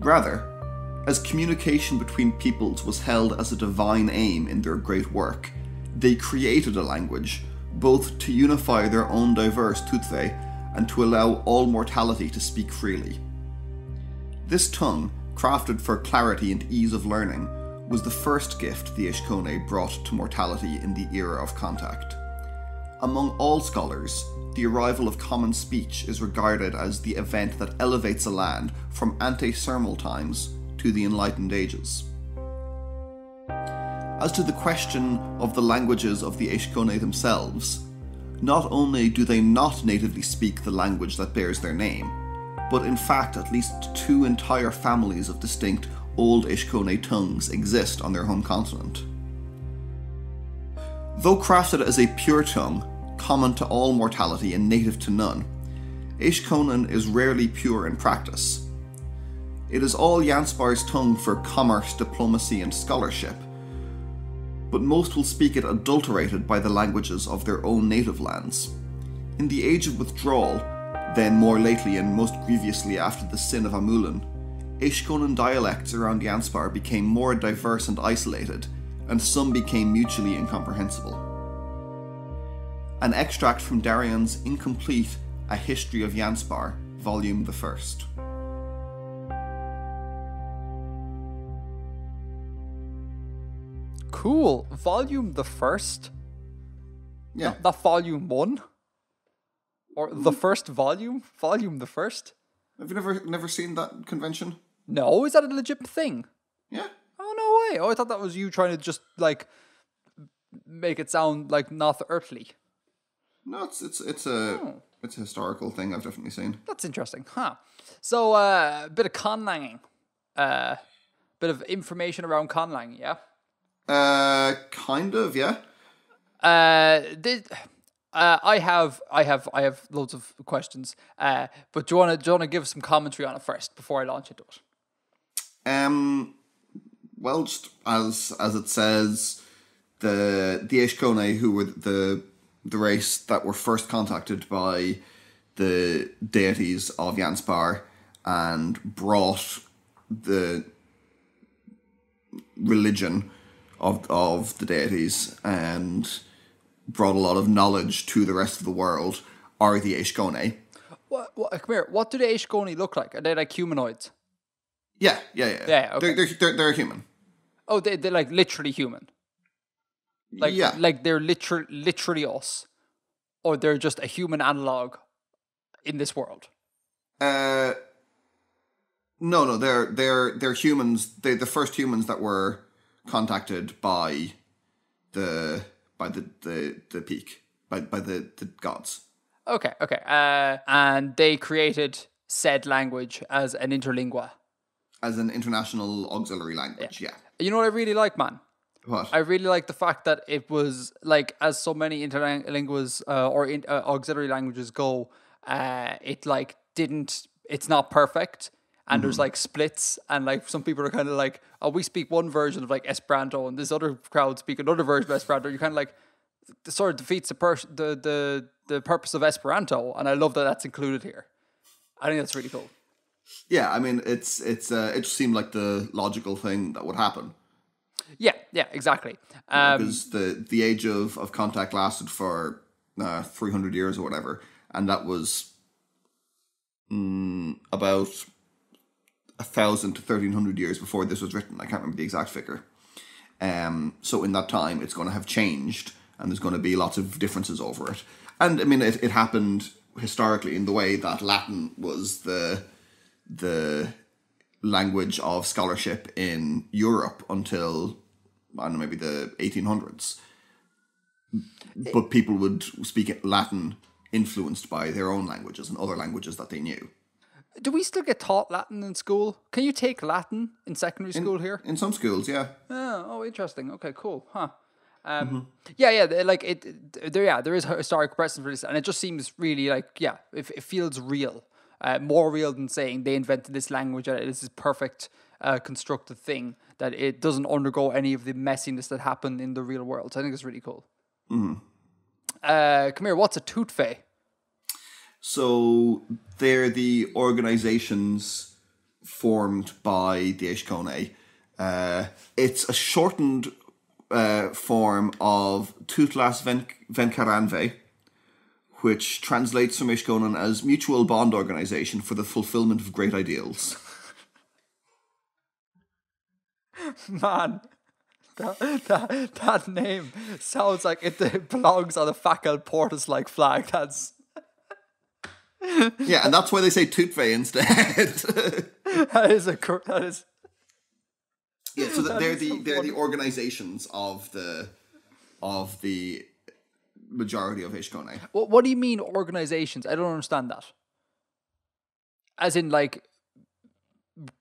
Rather, as communication between peoples was held as a divine aim in their great work, they created a language, both to unify their own diverse Tutve and to allow all mortality to speak freely. This tongue, crafted for clarity and ease of learning, was the first gift the Ishkone brought to mortality in the era of contact. Among all scholars, the arrival of common speech is regarded as the event that elevates a land from ante-thermal times to the Enlightened Ages. As to the question of the languages of the Ishkone themselves, not only do they not natively speak the language that bears their name, but in fact at least two entire families of distinct Old Ishkone tongues exist on their home continent. Though crafted as a pure tongue, common to all mortality and native to none, Ishkonen is rarely pure in practice. It is all Janspar's tongue for commerce, diplomacy and scholarship, but most will speak it adulterated by the languages of their own native lands. In the Age of Withdrawal, then more lately and most grievously after the sin of Amulan, Ishkonen dialects around Janspar became more diverse and isolated, and some became mutually incomprehensible. An extract from Darian's incomplete A History of Janspar, Volume the First. Cool. Volume the first? Yeah. Not volume one? Or the first volume? Volume the first? Have you never seen that convention? No, is that a legit thing? Yeah. Oh, no way. Oh, I thought that was you trying to just, like, make it sound, like, not earthly. No, it's a historical thing I've definitely seen. That's interesting, huh? So, a bit of conlanging. Bit of information around conlang, yeah? Kind of, yeah. I have loads of questions. But do you want to give some commentary on it first before I launch into it? Well, just as it says, the Ishkone, who were the race that were first contacted by the deities of Janspar and brought the religion of the deities and brought a lot of knowledge to the rest of the world, are the Ishkone. What, come here. What do the Ishkone look like? Are they like humanoids? Yeah. Okay. They're human. Oh, they're like literally human. Like they're literally us, or they're just a human analog in this world. No, they're humans. They're the first humans that were contacted by the peak, by the gods. Okay. And they created said language as an interlingua. As an international auxiliary language, yeah. You know what I really like, man? What? I really like the fact that it was, like, as so many interlinguas auxiliary languages go, it's not perfect. And there's, like, splits. And, like, some people are kind of like, oh, we speak one version of, like, Esperanto. And this other crowd speak another version of Esperanto. You're kind of like, it sort of defeats the purpose of Esperanto. And I love that that's included here. I think that's really cool. Yeah, I mean, it just seemed like the logical thing that would happen. Yeah, exactly. Because the age of contact lasted for 300 years or whatever, and that was about 1,000 to 1,300 years before this was written. I can't remember the exact figure. So in that time, it's going to have changed, and there's going to be lots of differences over it. And I mean, it happened historically in the way that Latin was the language of scholarship in Europe until, I don't know, maybe the 1800s. But people would speak Latin influenced by their own languages and other languages that they knew. Do we still get taught Latin in school? Can you take Latin in secondary school here? In some schools, yeah. Oh, interesting. Okay, cool. Huh. Yeah, there is historic precedent for this, and it just seems really like, yeah, it feels real. More real than saying they invented this language and it is this perfect constructed thing, that it doesn't undergo any of the messiness that happened in the real world. So I think it's really cool. Come here, what's a tooth fay? So they're the organizations formed by the Aishkone. It's a shortened form of Tutlas Venkaranve, which translates from Ishkonan as Mutual Bond Organization for the Fulfillment of Great Ideals. Man, that name sounds like it belongs on a Facal Portus-like flag. That's... Yeah, and that's why they say Tutve instead. that is... Yeah, so they're the organizations of the majority of Ishkone. What do you mean organizations? I don't understand that. As in, like,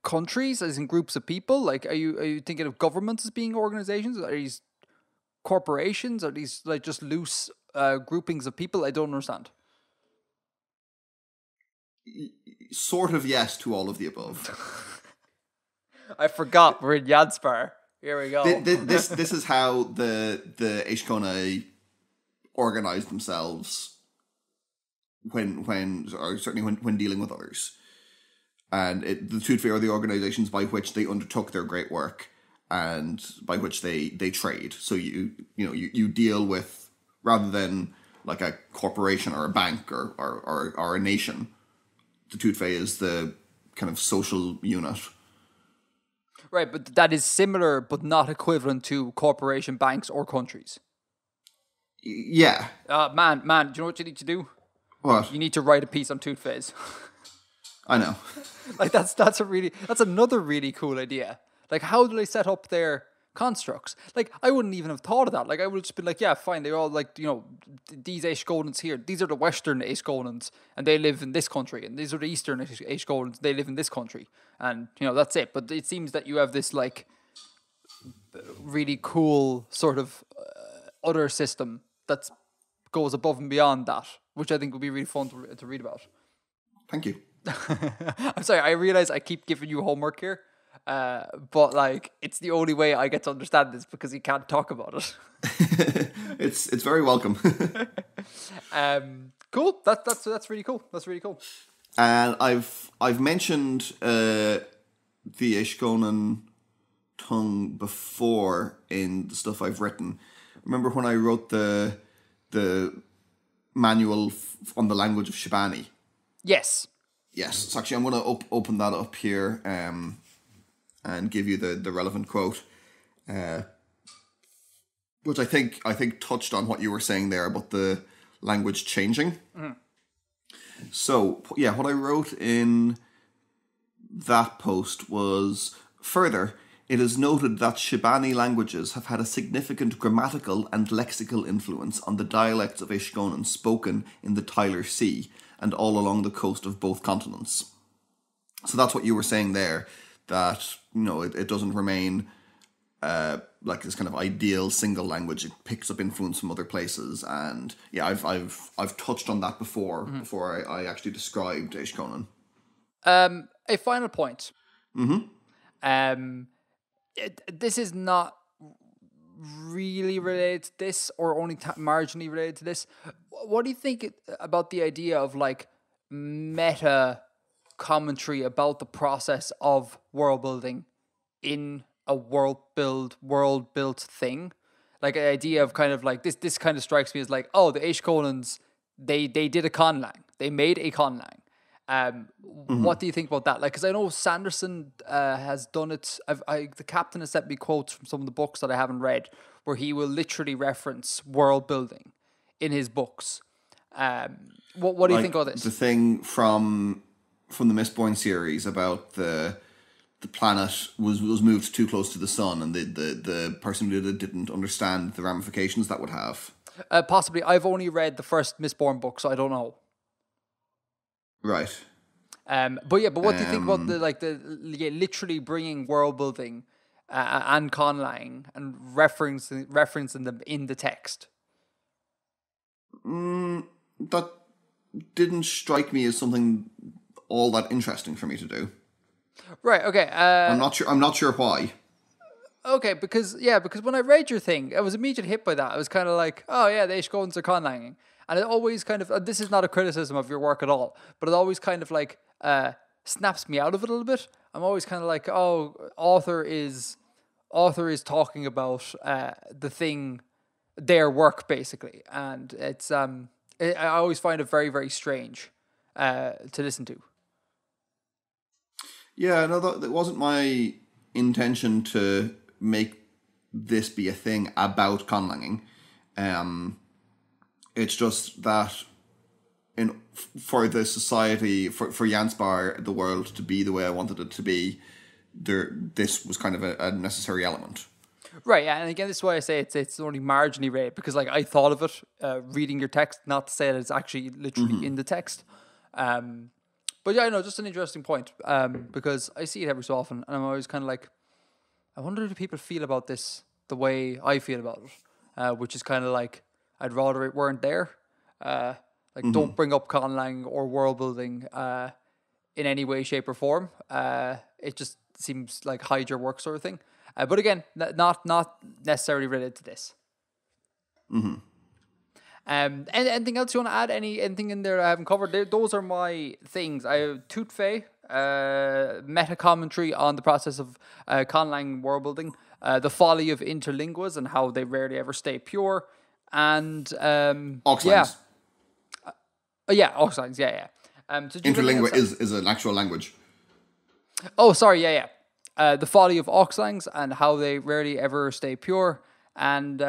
countries, as in groups of people? Like, are you thinking of governments as being organizations? Are these corporations? Are these like just loose groupings of people? I don't understand. Sort of yes to all of the above. I forgot we're in Janspar. Here we go. This is how the Ishkone organize themselves when dealing with others. And the Tutve are the organizations by which they undertook their great work and by which they trade. So you deal with, rather than like a corporation or a bank or a nation, the Tutve is the kind of social unit. Right, but that is similar but not equivalent to corporation, banks, or countries. Yeah. Man, do you know what you need to do? What? You need to write a piece on toothface. I know. Like that's another really cool idea. Like, how do they set up their constructs? Like, I wouldn't even have thought of that. Like, I would just be like, yeah, fine. They're all like, these Aishkonans here. These are the Western Aishkonans, and they live in this country. And these are the Eastern Aishkonans. They live in this country. And that's it. But it seems that you have this like really cool sort of other system that goes above and beyond that, which I think would be really fun to read about. Thank you. I'm sorry, I realize I keep giving you homework here, but like it's the only way I get to understand this because you can't talk about it. It's very welcome. Cool. That's really cool. That's really cool. And I've mentioned the Ishkonan tongue before in the stuff I've written. Remember when I wrote the manual on the language of Shibani? Yes. Yes. So actually, I'm going to open that up here and give you the relevant quote, which I think touched on what you were saying there about the language changing. Mm-hmm. So, yeah, what I wrote in that post was, further, it is noted that Shibani languages have had a significant grammatical and lexical influence on the dialects of Ishkonan spoken in the Tyler Sea and all along the coast of both continents. So that's what you were saying there, that, it doesn't remain like this kind of ideal single language. It picks up influence from other places, and yeah, I've touched on that before I actually described Ishkonan. A final point. Mm-hmm. This is not really related to this, or only marginally related to this. What do you think about the idea of like meta commentary about the process of world building in a world built thing? Like an idea of kind of like this kind of strikes me as like, oh, the Aishkonans, they did a conlang. They made a conlang. What do you think about that? Like, because I know Sanderson has done it. The captain has sent me quotes from some of the books that I haven't read, where he will literally reference world building in his books. What do you think of this? The thing from the Mistborn series about the the planet was moved too close to the sun, and the person who did it didn't understand the ramifications that would have. Possibly. I've only read the first Mistborn book, so I don't know. Right. But what do you think about literally bringing world building and conlang and referencing them in the text? That didn't strike me as something all that interesting for me to do. Right. Okay. I'm not sure why. Okay, because when I read your thing, I was immediately hit by that. I was kind of like, oh yeah, the Ishkoans are conlanging, and it always kind of this is not a criticism of your work at all, but it always kind of like snaps me out of it a little bit. I'm always kind of like, oh, author is talking about the thing, their work basically, and it's I always find it very very strange to listen to. Yeah, no, that wasn't my intention to make this be a thing about conlanging. It's just that for the society, for Janspar, the world to be the way I wanted it to be, this was kind of a necessary element. Right, yeah, and again, this is why I say it's only marginally read, because like I thought of it reading your text, not to say that it's actually literally in the text. But yeah, I know, just an interesting point, because I see it every so often, and I'm always kind of like, I wonder if people feel about this the way I feel about it, which is kind of like, I'd rather it weren't there. Don't bring up conlang or world building in any way, shape, or form. It just seems like hide your work sort of thing. But again, not necessarily related to this. And anything else you want to add? Anything in there I haven't covered? Those are my things. I have Tutfe, meta commentary on the process of conlang world building, the folly of interlinguas and how they rarely ever stay pure, and Oxlangs. Oxlangs, yeah. So Interlingua is an actual language. Oh, sorry, yeah. The folly of Oxlangs and how they rarely ever stay pure. And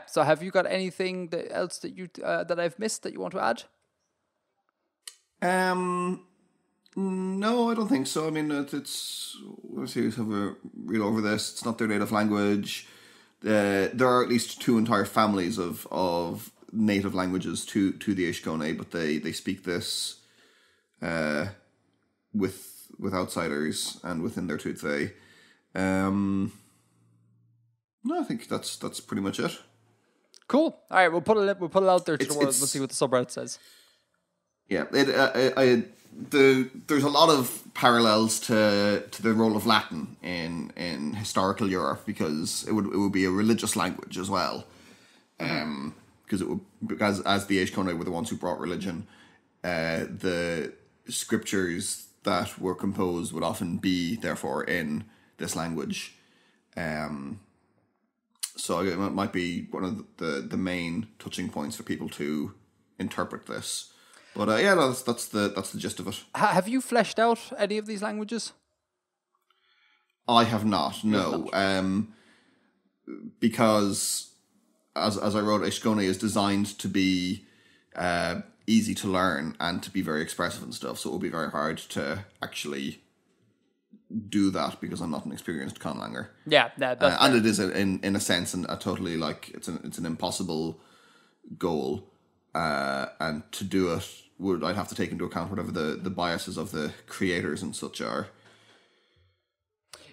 so have you got anything else that you that I've missed that you want to add? No, I don't think so. I mean, it's let's see, have a read over this. It's not their native language. There are at least two entire families of native languages to the Ishkone, but they speak this with outsiders and within their Tutve. No, I think that's pretty much it. Cool. All right, we'll put it out there to the world. We'll see what the subreddit says. Yeah, there's a lot of parallels to the role of Latin in historical Europe, because it would be a religious language as well, because as the Ishkone were the ones who brought religion, the scriptures that were composed would often be therefore in this language. So it might be one of the main touching points for people to interpret this. But that's the gist of it. Have you fleshed out any of these languages? I have not, no. Because as I wrote, Ishkone is designed to be easy to learn and to be very expressive and stuff. So it will be very hard to actually do that because I'm not an experienced conlanger. Yeah, and it is in a sense a totally like it's an impossible goal, and to do it I'd have to take into account whatever the biases of the creators and such are.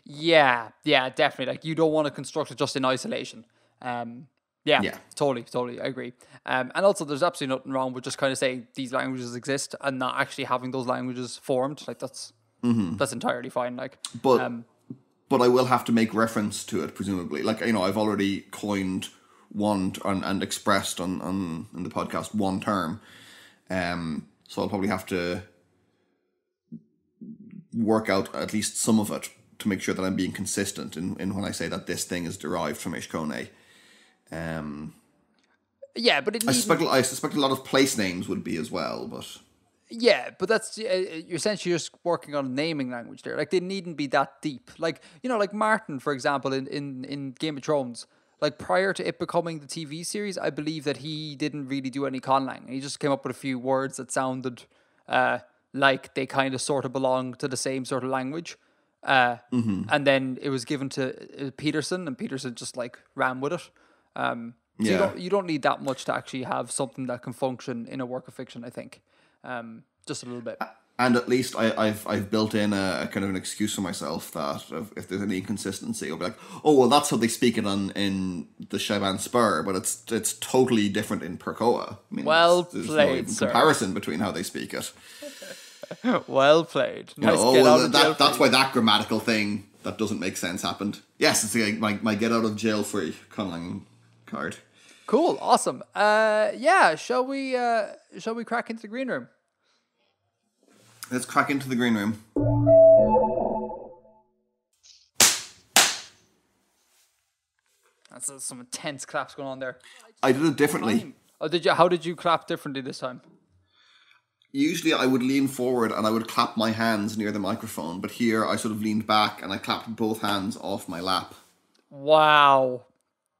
Yeah, definitely. Like, you don't want to construct it just in isolation. Totally, I agree. And also, there's absolutely nothing wrong with just kind of saying these languages exist and not actually having those languages formed. Like, that's entirely fine. Like, but I will have to make reference to it, presumably. Like, I've already coined one and expressed on in the podcast one term. So I'll probably have to work out at least some of it to make sure that I'm being consistent in when I say that this thing is derived from Ishkone. But I suspect a lot of place names would be as well, but... Yeah, but that's you're essentially just working on a naming language there. Like, they needn't be that deep. Like, like Martin, for example, in Game of Thrones. Like, prior to it becoming the TV series, I believe that he didn't really do any conlang. He just came up with a few words that sounded like they kind of sort of belong to the same sort of language. And then it was given to Peterson, and Peterson just like ran with it. So you don't need that much to actually have something that can function in a work of fiction, I think. Just a little bit. And at least I've built in a kind of an excuse for myself that if there's any inconsistency, I'll be like, oh well, that's how they speak it in the Shaban Spur, but it's totally different in Percoa. I mean, there's no even comparison between how they speak it. Well played. Nice that's why that grammatical thing that doesn't make sense happened. Yes, it's like my get out of jail free conlang card. Cool, awesome. Shall we crack into the green room? Let's crack into the green room. That's some intense claps going on there. I did it differently. Oh, did you? How did you clap differently this time? Usually I would lean forward and I would clap my hands near the microphone, but here I sort of leaned back and I clapped both hands off my lap. Wow.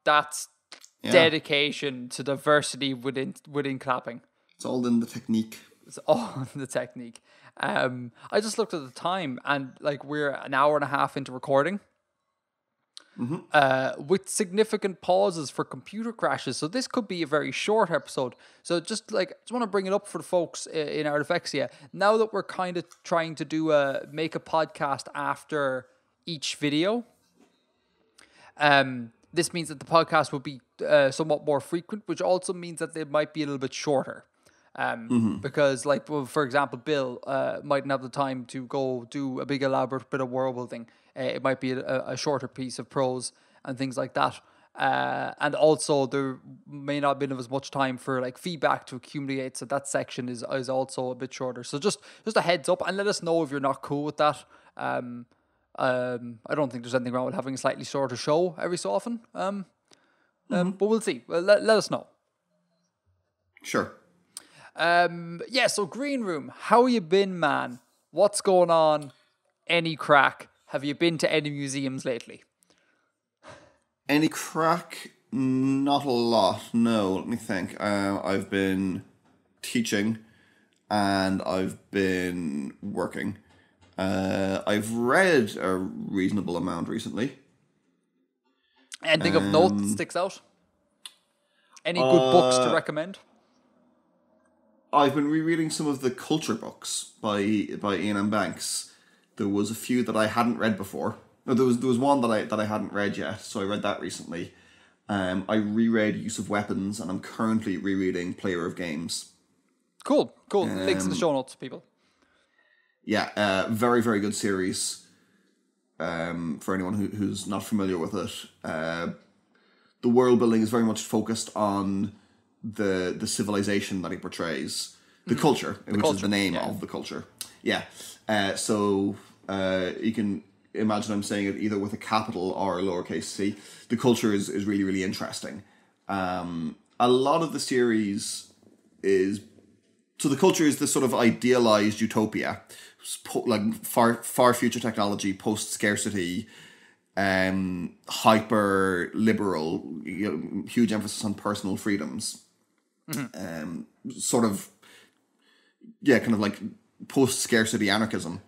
That's dedication to diversity within clapping. It's all in the technique. It's all in the technique. I just looked at the time and like we're an hour and a half into recording. With significant pauses for computer crashes. So this could be a very short episode. So just want to bring it up for the folks in Artifexia. Now that we're kind of trying to make a podcast after each video, this means that the podcast will be somewhat more frequent, which also means that they might be a little bit shorter. Because for example, Bill mightn't have the time to go do a big elaborate bit of worldbuilding. It might be a shorter piece of prose and things like that. And also there may not have been as much time for like feedback to accumulate. So that section is also a bit shorter. So just a heads up, and let us know if you're not cool with that. I don't think there's anything wrong with having a slightly shorter show every so often. But we'll see. Well, let us know. Sure. So green room, how you been, man? What's going on? Any crack? Have you been to any museums lately? Any crack? Not a lot, no. Let me think. I've been teaching and I've been working. I've read a reasonable amount recently. Anything of note that sticks out? Any good books to recommend? I've been rereading some of the culture books by Ian M. Banks. There was a few that I hadn't read before. No, there was one that I hadn't read yet, so I read that recently. I reread Use of Weapons, and I'm currently rereading Player of Games. Cool. Links in the show notes, people. Yeah, very, very good series. For anyone who's not familiar with it, the world building is very much focused on the civilization that he portrays, the culture, which is the name of the culture. Yeah. So you can imagine I'm saying it either with a capital or a lowercase c. The culture is really, really interesting. A lot of the series is... So the culture is this sort of idealized utopia, like far future technology, post-scarcity, hyper-liberal, huge emphasis on personal freedoms. Sort of, kind of like post-scarcity anarchism.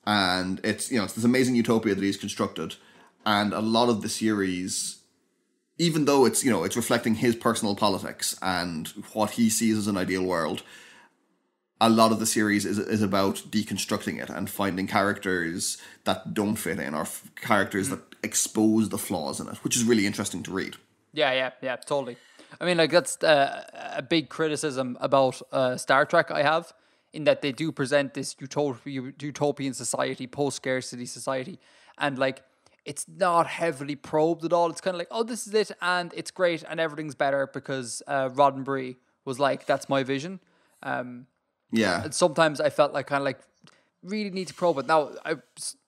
And it's this amazing utopia that he's constructed. And a lot of the series, even though it's reflecting his personal politics and what he sees as an ideal world, a lot of the series is about deconstructing it and finding characters that don't fit in, or characters that expose the flaws in it, which is really interesting to read. Yeah, totally. I mean, that's a big criticism about Star Trek I have, in that they do present this utopian society, post-scarcity society, and it's not heavily probed at all. It's kind of like, oh, this is it, and it's great, and everything's better because Roddenberry was like, that's my vision. And sometimes I felt really need to probe it. Now,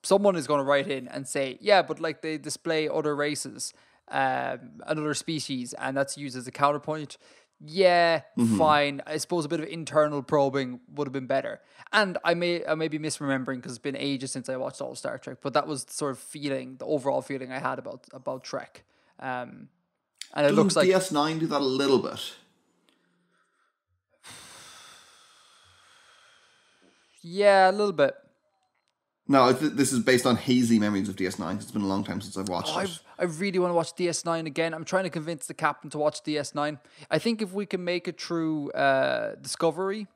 someone is going to write in and say, yeah, but they display other races, another species, and that's used as a counterpoint. Yeah, fine. I suppose a bit of internal probing would have been better. And I may be misremembering because it's been ages since I watched all of Star Trek, but that was the sort of feeling, the overall feeling I had about Trek. And it looks like DS9 do that a little bit. Yeah, a little bit. No, this is based on hazy memories of DS9. 'Cause it's been a long time since I've watched it. I really want to watch DS9 again. I'm trying to convince the captain to watch DS9. I think if we can make it through Discovery,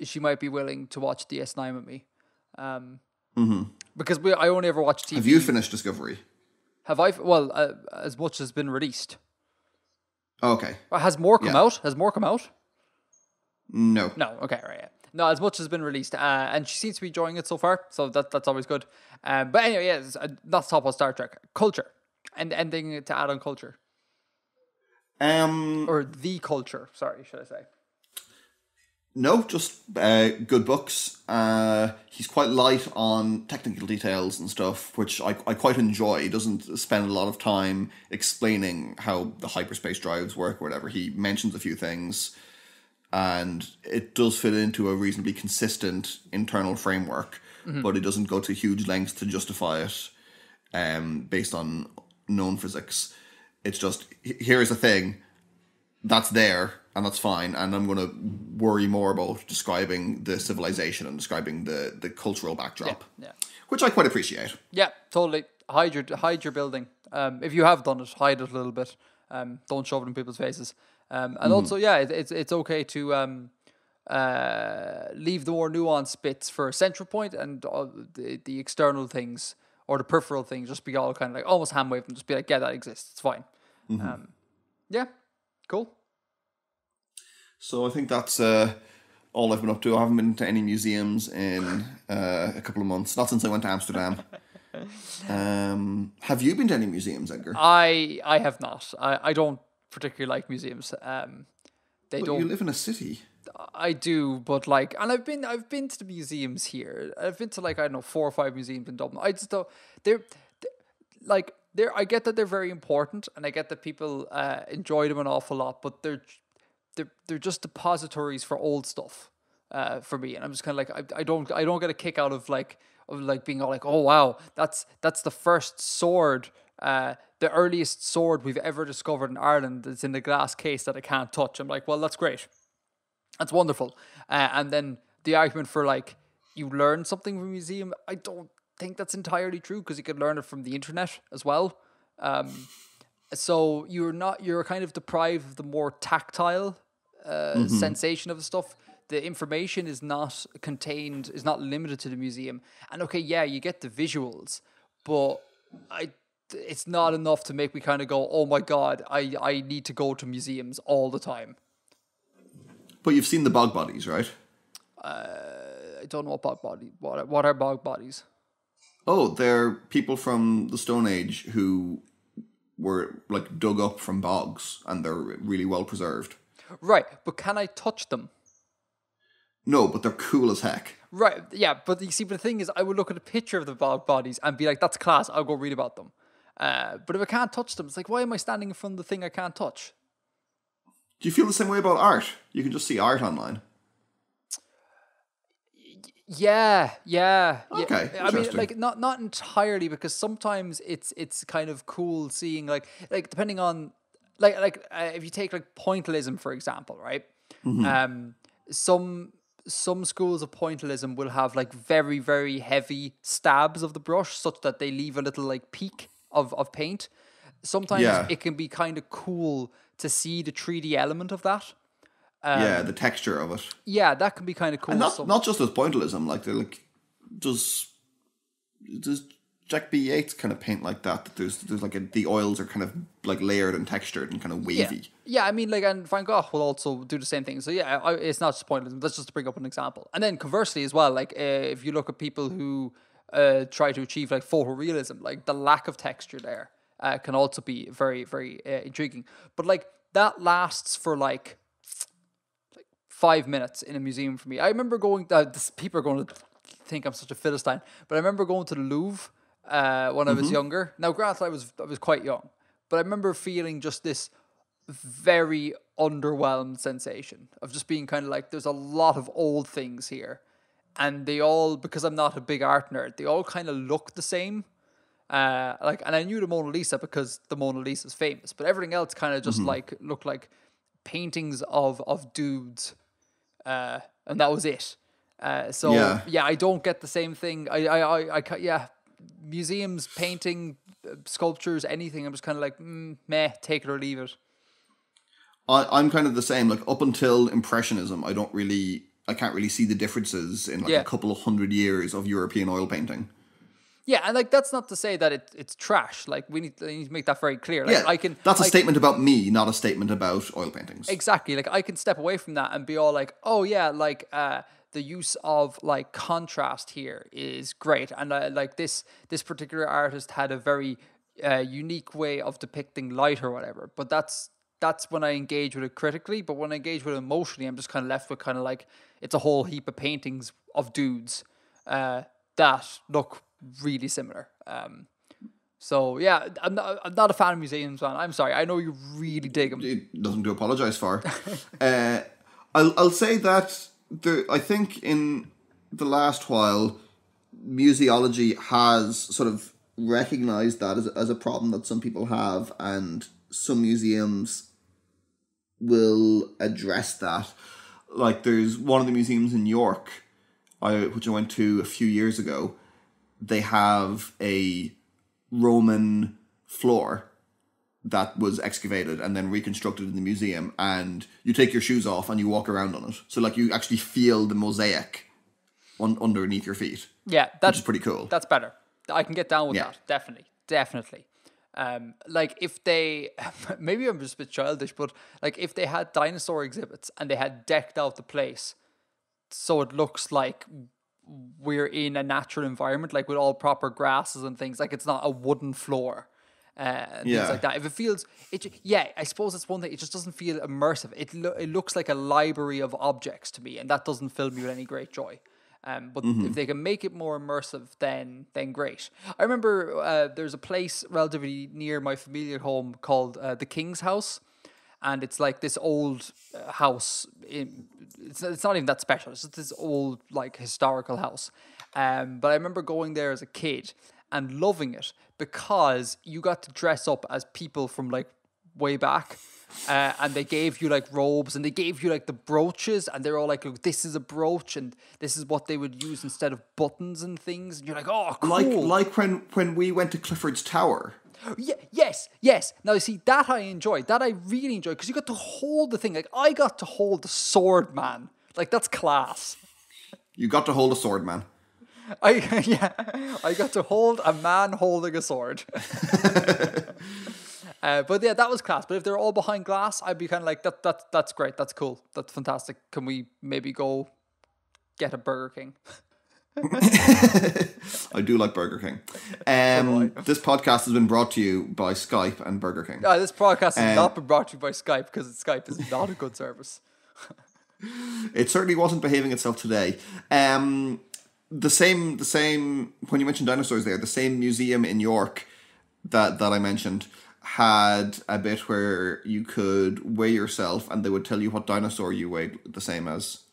she might be willing to watch DS9 with me. Because I only ever watch TV. Have you finished Discovery? Have I? Well, as much has been released. Okay. Has more come out? Has more come out? No. No. Okay. Right. Yeah. No, as much has been released, and she seems to be enjoying it so far. So that's always good. But anyway, yeah, that's top of Star Trek culture, and anything to add on culture, or the culture. Sorry, should I say? No, just good books. He's quite light on technical details and stuff, which I quite enjoy. He doesn't spend a lot of time explaining how the hyperspace drives work or whatever. He mentions a few things, and it does fit into a reasonably consistent internal framework, but it doesn't go to huge lengths to justify it based on known physics. It's just, here's a thing, that's there, and that's fine, and I'm going to worry more about describing the civilization and describing the cultural backdrop, which I quite appreciate. Yeah, totally. Hide your building. If you have done it, hide it a little bit. Don't shove it in people's faces. And also, it's okay to leave the more nuanced bits for a central point, and the external things or the peripheral things just be all kind of like almost hand wave and just be like, yeah, that exists. It's fine. Yeah, cool. So I think that's all I've been up to. I haven't been to any museums in a couple of months. Not since I went to Amsterdam. Have you been to any museums, Edgar? I have not. I don't particularly like museums. They don't. You live in a city. I do, but like, and I've been to the museums here. I've been to like, I don't know, 4 or 5 museums in Dublin. I just don't. They're like they're. I get that they're very important, and I get that people enjoy them an awful lot. But they're just depositories for old stuff for me, and I'm just kind of like, I don't get a kick out of being all like, oh wow, that's the first sword. The earliest sword we've ever discovered in Ireland is in the glass case that I can't touch. I'm like, well, that's great. That's wonderful. And then the argument for like, you learn something from a museum, I don't think that's entirely true, because you could learn it from the internet as well. So you're kind of deprived of the more tactile sensation of the stuff. The information is not limited to the museum. And okay, yeah, you get the visuals, but it's not enough to make me kind of go, oh my God, I need to go to museums all the time. But you've seen the bog bodies, right? I don't know what bog body. What are bog bodies? Oh, they're people from the Stone Age who were like dug up from bogs, and they're really well preserved. Right, but can I touch them? No, but they're cool as heck. Right, yeah, but you see, but the thing is, I would look at a picture of the bog bodies and be like, that's class, I'll go read about them. But if I can't touch them, it's like, why am I standing in front of the thing I can't touch? Do you feel the same way about art? You can just see art online. Yeah. Okay, I mean, like not entirely, because sometimes it's kind of cool seeing like depending on like if you take like pointillism for example, right? Some schools of pointillism will have like very, very heavy stabs of the brush, such that they leave a little like peak of paint. Sometimes it can be kind of cool to see the 3D element of that. The texture of it. Yeah, that can be kind of cool. And not just with pointillism, like they're like does Jack B. Yeats kind of paint like that? There's like the oils are kind of like layered and textured and kind of wavy. Yeah, I mean, like, and Van Gogh will also do the same thing. So yeah, it's not just pointillism. That's just to bring up an example. And then conversely as well, like if you look at people who try to achieve like photorealism, like the lack of texture there can also be very, very intriguing. But like that lasts for like 5 minutes in a museum for me. I remember going. People are going to think I'm such a philistine, but I remember going to the Louvre when I was younger. Now, granted, I was quite young, but I remember feeling just this very underwhelmed sensation of just being kind of like, there's a lot of old things here, and they all, because I'm not a big art nerd, they all kind of look the same. And I knew the Mona Lisa because the Mona Lisa is famous, but everything else kind of just like looked like paintings of dudes, and that was it. So yeah, I don't get the same thing. Yeah, museums, painting, sculptures, anything. I'm just kind of like, meh, take it or leave it. I'm kind of the same. Like up until Impressionism, I can't really see the differences in like a couple of 100 years of European oil painting. Yeah, and like that's not to say that it's trash. Like we need to make that very clear. Like, that's a statement about me, not a statement about oil paintings. Exactly. Like I can step away from that and be all like, oh yeah, like the use of like contrast here is great, and like this particular artist had a very unique way of depicting light or whatever. But that's when I engage with it critically. But when I engage with it emotionally, I'm just kind of left with kind of like it's a whole heap of paintings of dudes that look really similar. So yeah, I'm not a fan of museums, man. I'm sorry. I know you really dig them. Nothing to apologize for. I'll say that I think in the last while, museology has sort of recognized that as a problem that some people have, and some museums will address that. Like there's one of the museums in York, which I went to a few years ago. They have a Roman floor that was excavated and then reconstructed in the museum, and you take your shoes off and you walk around on it. So like you actually feel the mosaic underneath your feet. Yeah, which is pretty cool. That's better. I can get down with that. Definitely. Like if they, maybe I'm just a bit childish, but like if they had dinosaur exhibits and they had decked out the place so it looks like we're in a natural environment, like with all proper grasses and things, like it's not a wooden floor and things like that. If it feels, I suppose it's one thing. It just doesn't feel immersive. It looks like a library of objects to me, and that doesn't fill me with any great joy. But if they can make it more immersive, then great. I remember there's a place relatively near my familiar home called the King's House. And it's like this old house. It's not even that special. It's just this old like historical house. But I remember going there as a kid and loving it because you got to dress up as people from like way back. And they gave you like robes and they gave you like the brooches, and they're all like, look, this is a brooch and this is what they would use instead of buttons and things. And you're like, oh, cool. Like when we went to Clifford's Tower. Yeah, yes. Now, you see, that I enjoyed. That I really enjoyed, because you got to hold the thing. Like, I got to hold the sword, man. Like, that's class. You got to hold a sword, man. I got to hold a man holding a sword. But yeah, that was class. But if they're all behind glass, I'd be kind of like, that's great. That's cool. That's fantastic. Can we maybe go get a Burger King? I do like Burger King. This podcast has been brought to you by Skype and Burger King. This podcast has not been brought to you by Skype, because Skype is not a good service. It certainly wasn't behaving itself today. The same. When you mentioned dinosaurs, the same museum in York that I mentioned had a bit where you could weigh yourself, and they would tell you what dinosaur you weighed the same as.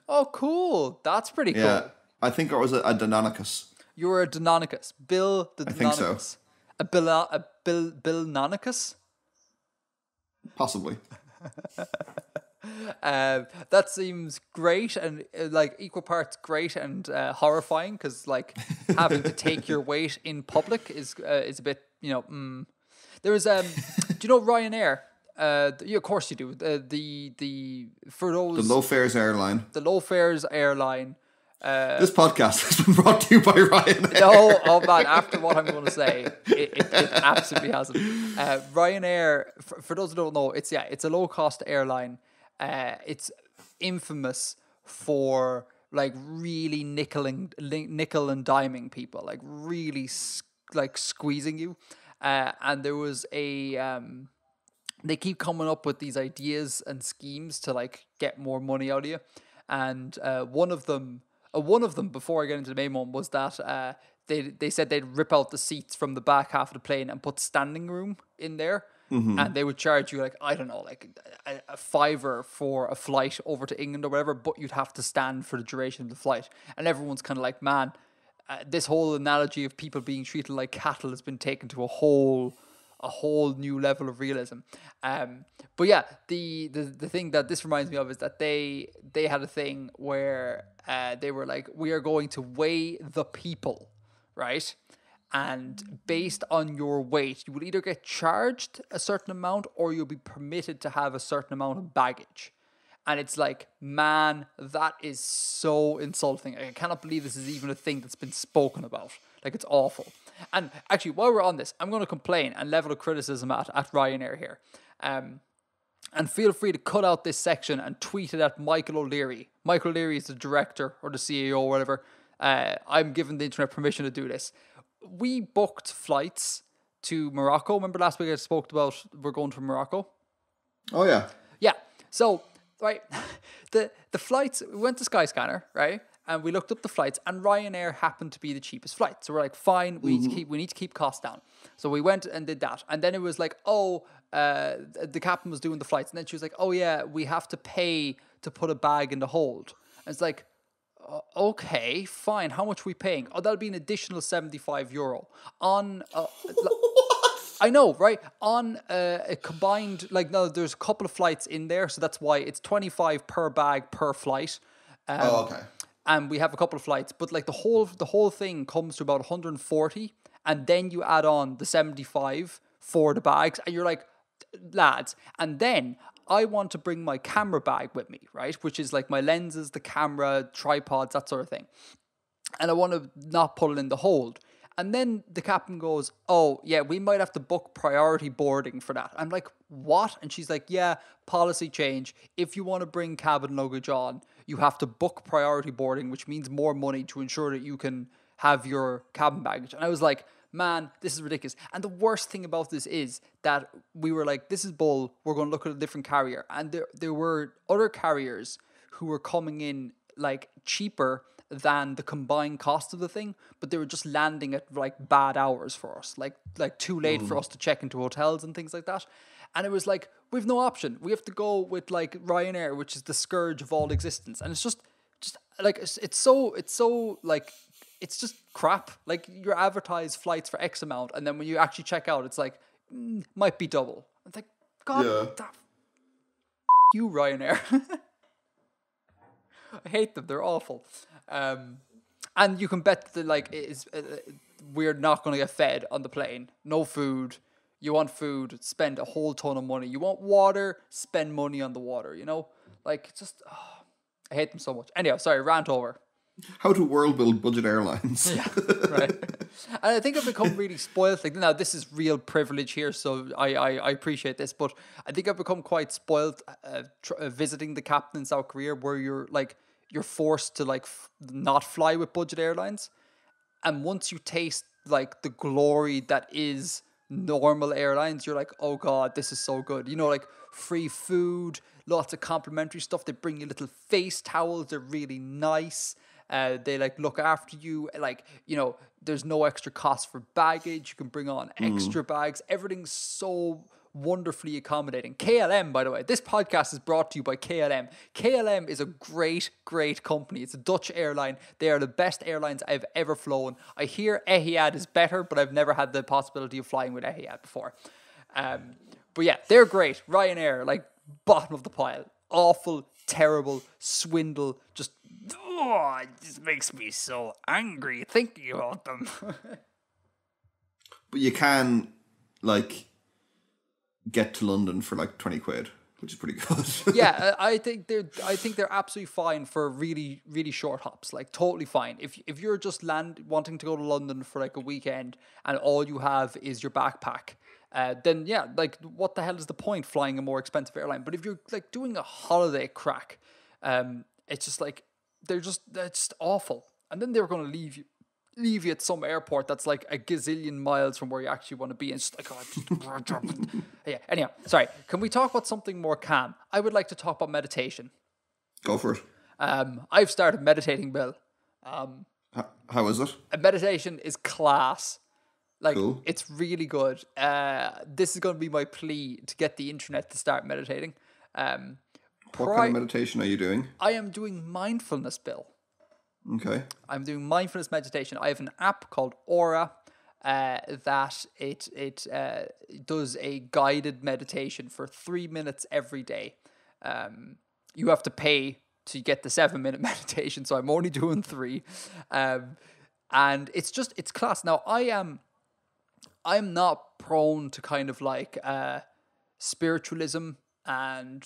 Oh, cool! That's pretty cool. Yeah. I think I was a Deinonychus. You were a Deinonychus. Bill the Deinonychus. I think so. A Bill Nonicus? Possibly. That seems great, and like equal parts great and horrifying, because like having to take your weight in public is a bit, There was do you know Ryanair? Of course you do. For those, the low fares airline. The low fares airline. This podcast has been brought to you by Ryanair. No, oh man, after what I'm going to say, it absolutely hasn't. Ryanair, for those who don't know, it's a low-cost airline. It's infamous for like really nickel and diming people, like really like squeezing you. And there was they keep coming up with these ideas and schemes to like get more money out of you. And one of them, before I get into the main one, was that they said they'd rip out the seats from the back half of the plane and put standing room in there. Mm-hmm. And they would charge you like, I don't know, like a $5 for a flight over to England or whatever, but you'd have to stand for the duration of the flight. And everyone's kind of like, man, this whole analogy of people being treated like cattle has been taken to a whole a whole new level of realism. But yeah, the thing that this reminds me of is that they had a thing where they were like, we are going to weigh the people, right? And based on your weight, you will either get charged a certain amount or you'll be permitted to have a certain amount of baggage. And it's like, man, that is so insulting. I cannot believe this is even a thing that's been spoken about. Like, it's awful. And actually, while we're on this, I'm going to complain and level a criticism at Ryanair here. And feel free to cut out this section and tweet it at Michael O'Leary. Michael O'Leary is the director or the CEO or whatever. I'm given the internet permission to do this. We booked flights to Morocco. Remember last week I spoke about we're going to Morocco? Oh, yeah. Yeah. So, right, the flights, we went to Skyscanner, right? And we looked up the flights, and Ryanair happened to be the cheapest flight. So we're like, fine, we need to keep costs down. So we went and did that. And then it was like, the captain was doing the flights. And then she was like, oh yeah, we have to pay to put a bag in the hold. And it's like, okay, fine. How much are we paying? Oh, that'll be an additional €75 on. I know, right? On a combined, like, no, there's a couple of flights in there, so that's why it's 25 per bag per flight. Okay. And we have a couple of flights, but like the whole thing comes to about 140, and then you add on the 75 for the bags, and you're like, lads. And then I want to bring my camera bag with me, right? Which is like my lenses, the camera, tripods, that sort of thing. And I want to not put it in the hold. And then the captain goes, oh, yeah, we might have to book priority boarding for that. I'm like, what? And she's like, yeah, policy change. If you want to bring cabin luggage on, you have to book priority boarding, which means more money to ensure that you can have your cabin baggage. And I was like, man, this is ridiculous. And the worst thing about this is that we were like, this is bull. We're going to look at a different carrier. And there were other carriers who were coming in like cheaper than the combined cost of the thing, but they were just landing at like bad hours for us, like too late for us to check into hotels and things like that. And it was like, we've no option. We have to go with like Ryanair, which is the scourge of all existence. And it's just like, it's so like, it's just crap. Like, you advertise flights for X amount, and then when you actually check out, it's like, might be double. It's like, God, Yeah. You Ryanair. I hate them. They're awful. And you can bet that like we're not going to get fed on the plane. No food. You want food, spend a whole ton of money. You want water, spend money on the water. You know, like just I hate them so much. Anyhow, sorry, rant over. How to world build budget airlines. Yeah, right. And I think I've become really spoiled. Like, now, this is real privilege here, so I appreciate this. But I think I've become quite spoiled visiting the captain in South Korea, where you're forced to like not fly with budget airlines. And once you taste like the glory that is normal airlines, you're like, oh God, this is so good. You know, like free food, lots of complimentary stuff. They bring you little face towels. They're really nice. They like look after you, like, you know, there's no extra cost for baggage. You can bring on extra bags. Everything's so wonderfully accommodating. KLM, by the way, this podcast is brought to you by KLM. KLM is a great company. It's a Dutch airline. They are the best airlines I've ever flown. I hear Etihad is better, but I've never had the possibility of flying with Etihad before. But yeah, they're great. Ryanair, like, bottom of the pile. Awful, terrible, swindle, just, it just makes me so angry thinking about them. But you can, like, get to London for like 20 quid, which is pretty good. Yeah, I think they're absolutely fine for really, really short hops. Like, totally fine. If you're just wanting to go to London for like a weekend and all you have is your backpack, then yeah, like, what the hell is the point flying a more expensive airline? But if you're like doing a holiday crack, it's just like they're just awful. And then they're going to leave you at some airport that's like a gazillion miles from where you actually want to be. And it's just like, oh, yeah. Anyhow, sorry. Can we talk about something more calm? I would like to talk about meditation. Go for it. I've started meditating, Bill. How is it? Meditation is class. Like, cool. It's really good. This is going to be my plea to get the internet to start meditating. What kind of meditation are you doing? I am doing mindfulness, Bill. Okay. I'm doing mindfulness meditation. I have an app called Aura. that it does a guided meditation for 3 minutes every day. You have to pay to get the 7-minute meditation, so I'm only doing 3. And it's class. Now I'm not prone to kind of like spiritualism and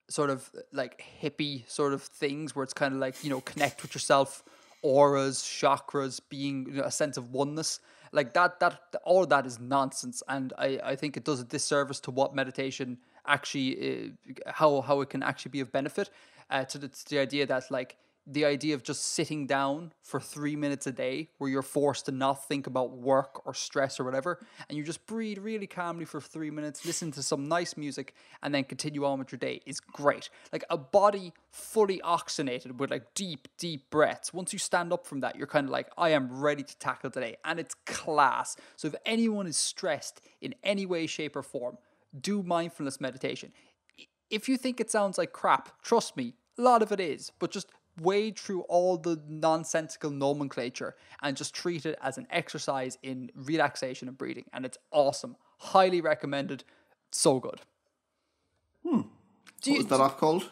sort of like hippie sort of things where it's kind of like, you know, connect with yourself, auras, chakras, being, you know, a sense of oneness. Like that all of that is nonsense, and I think it does a disservice to what meditation actually how it can actually be of benefit, to the idea that like the idea of just sitting down for 3 minutes a day where you're forced to not think about work or stress or whatever, and you just breathe really calmly for 3 minutes, listen to some nice music, and then continue on with your day is great. Like a body fully oxygenated with like deep, deep breaths. Once you stand up from that, you're kind of like, I am ready to tackle today, and it's class. So if anyone is stressed in any way, shape, or form, do mindfulness meditation. If you think it sounds like crap, trust me, a lot of it is, but just wade through all the nonsensical nomenclature and just treat it as an exercise in relaxation and breathing, and it's awesome. Highly recommended. So good. What was that app called?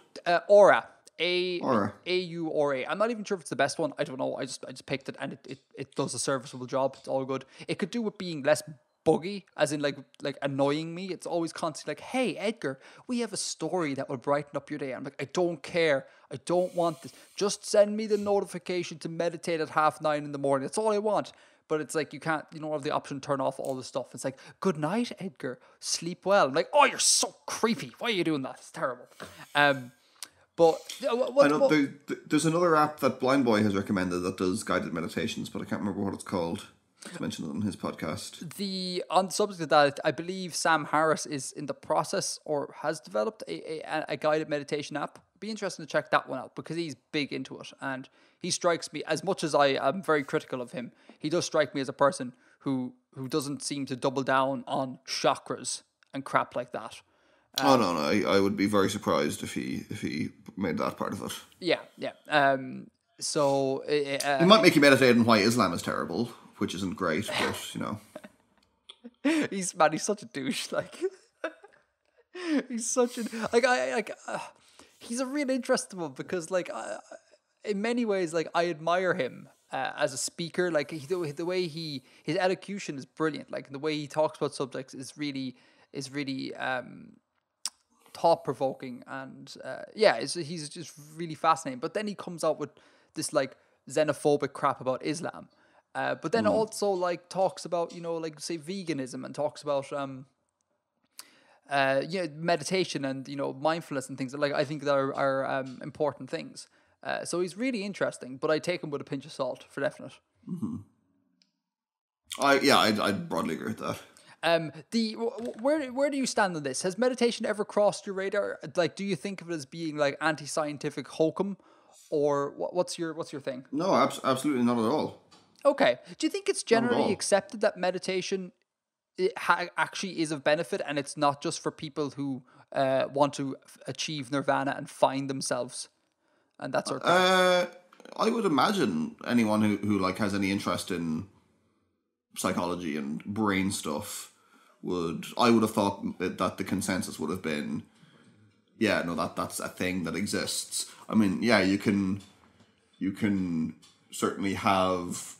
Aura. Aura. AURA. I'm not even sure if it's the best one. I don't know. I just picked it, and it does a serviceable job. It's all good. It could do with being less buggy, as in like annoying me. It's always constantly like, hey Edgar, we have a story that will brighten up your day. I'm like, I don't care. I don't want this. Just send me the notification to meditate at 9:30 in the morning. That's all I want. But it's like you don't have the option to turn off all the stuff. It's like, good night, Edgar. Sleep well. I'm like, oh, you're so creepy. Why are you doing that? It's terrible. But I know there's another app that Blind Boy has recommended that does guided meditations, but I can't remember what it's called. He's mentioned it on his podcast. On the subject of that, I believe Sam Harris is in the process or has developed a guided meditation app. Be interesting to check that one out because he's big into it, and he strikes me, as much as I am very critical of him, he does strike me as a person who doesn't seem to double down on chakras and crap like that. No, I would be very surprised if he made that part of it. Yeah. So it might make you meditate on why Islam is terrible, which isn't great, but you know, he's such a douche. Like he's such a he's a really interesting one because like in many ways, like I admire him as a speaker. Like the way his elocution is brilliant. Like the way he talks about subjects is really thought provoking, and he's just really fascinating. But then he comes out with this like xenophobic crap about Islam. But then also like talks about, you know, like say veganism, and talks about meditation and, you know, mindfulness and things that like I think that are important things. So he's really interesting, but I take him with a pinch of salt for definite. Mm-hmm. I'd broadly agree with that. Where do you stand on this? Has meditation ever crossed your radar? Like, do you think of it as being like anti-scientific hokum, or what's your thing? No, absolutely not at all. Okay. Do you think it's generally accepted that meditation actually is of benefit, and it's not just for people who want to achieve nirvana and find themselves and that sort of thing? I would imagine anyone who like has any interest in psychology and brain stuff I would have thought that the consensus would have been, that's a thing that exists. I mean, yeah, you can certainly have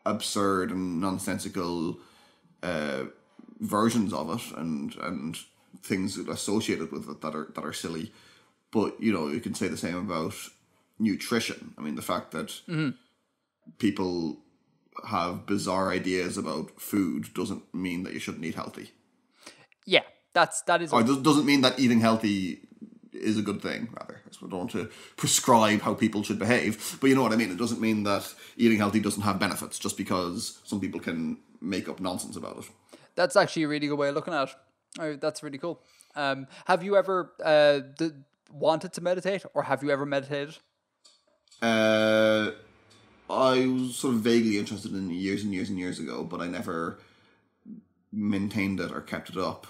absurd and nonsensical versions of it and things associated with it that are silly, but you know, you can say the same about nutrition. I mean, the fact that people have bizarre ideas about food doesn't mean that you shouldn't eat healthy. Yeah, that is. Or doesn't mean that eating healthy is a good thing, rather. So I don't want to prescribe how people should behave, but you know what I mean. It doesn't mean that eating healthy doesn't have benefits just because some people can make up nonsense about it. That's actually a really good way of looking at it. Oh, that's really cool. Have you ever wanted to meditate, or have you ever meditated? I was sort of vaguely interested in years and years and years ago, but I never maintained it or kept it up.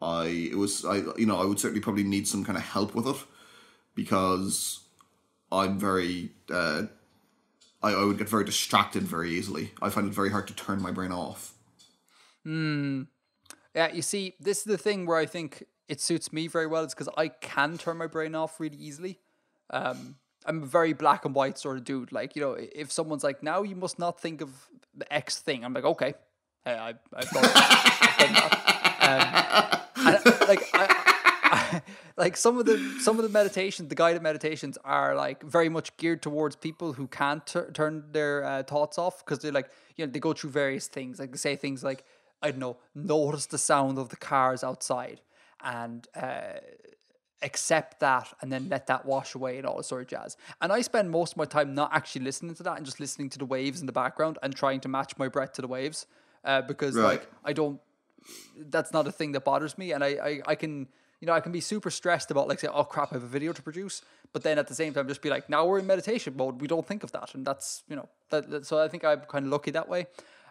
I would certainly probably need some kind of help with it because I'm very I would get very distracted very easily. I find it very hard to turn my brain off. Yeah, you see, this is the thing where I think it suits me very well. It's because I can turn my brain off really easily. I'm a very black and white sort of dude. Like, you know, if someone's like, now you must not think of the X thing, I'm like, okay, hey, I've done that. And, like, like some of the meditations, the guided meditations are like very much geared towards people who can't turn their thoughts off, because they're like, you know, they go through various things. Like they say things like, I don't know, notice the sound of the cars outside and accept that, and then let that wash away and all this sort of jazz. And I spend most of my time not actually listening to that and just listening to the waves in the background and trying to match my breath to the waves, because like I don't. That's not a thing that bothers me, and I can. You know, I can be super stressed about, like, say, oh crap, I have a video to produce, but then at the same time just be like, now we're in meditation mode, we don't think of that, and that's, you know, so I think I'm kind of lucky that way.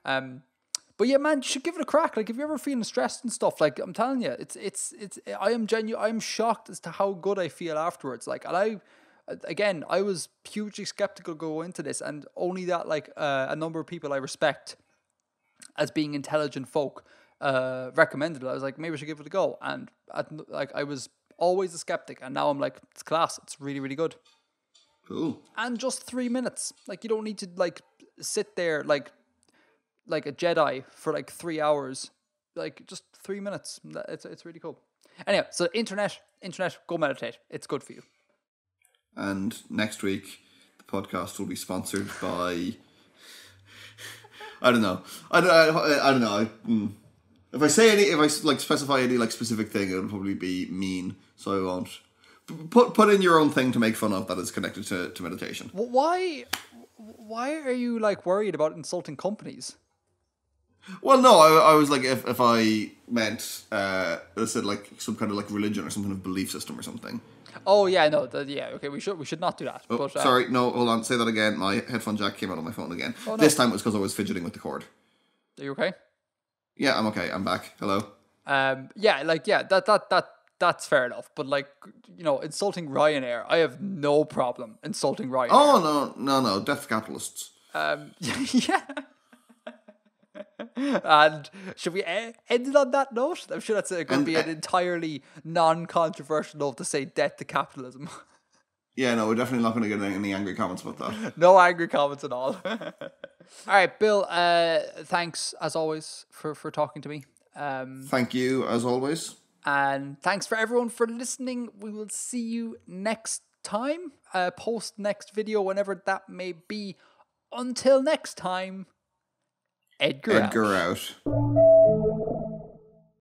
But yeah, man, you should give it a crack. Like, if you're ever feeling stressed and stuff, like, I'm telling you, I'm shocked as to how good I feel afterwards. Like, and I was hugely skeptical going into this, and only that, like, a number of people I respect as being intelligent folk recommended it. I was like, maybe I should give it a go. And I was always a skeptic, and now I'm like, it's class. It's really, really good. Cool. And just 3 minutes. Like, you don't need to like sit there like a Jedi for like 3 hours. Like, just 3 minutes. It's really cool. Anyway, so internet, go meditate. It's good for you. And next week, the podcast will be sponsored by. I don't know. I don't know. If I specify any like specific thing, it'll probably be mean. So I won't. Put in your own thing to make fun of that is connected to meditation. Why are you like worried about insulting companies? Well, no, I was like, if I meant, let's say like some kind of like religion or some kind of belief system or something. Oh yeah, no, okay, we should not do that. Oh, but, sorry, no, hold on, say that again. My headphone jack came out on my phone again. Oh, no. This time it was because I was fidgeting with the cord. Are you okay? Yeah, I'm okay. I'm back. Hello. That's fair enough. But like, you know, insulting Ryanair, I have no problem insulting Ryanair. Oh no, death to capitalists. Yeah. And should we end it on that note? I'm sure that's going to be an entirely non-controversial note to say death to capitalism. Yeah, no, we're definitely not going to get any angry comments about that. No angry comments at all. All right, Bill, thanks as always for talking to me. Thank you as always. And thanks for everyone for listening. We will see you next time. Post next video, whenever that may be. Until next time, Edgar out.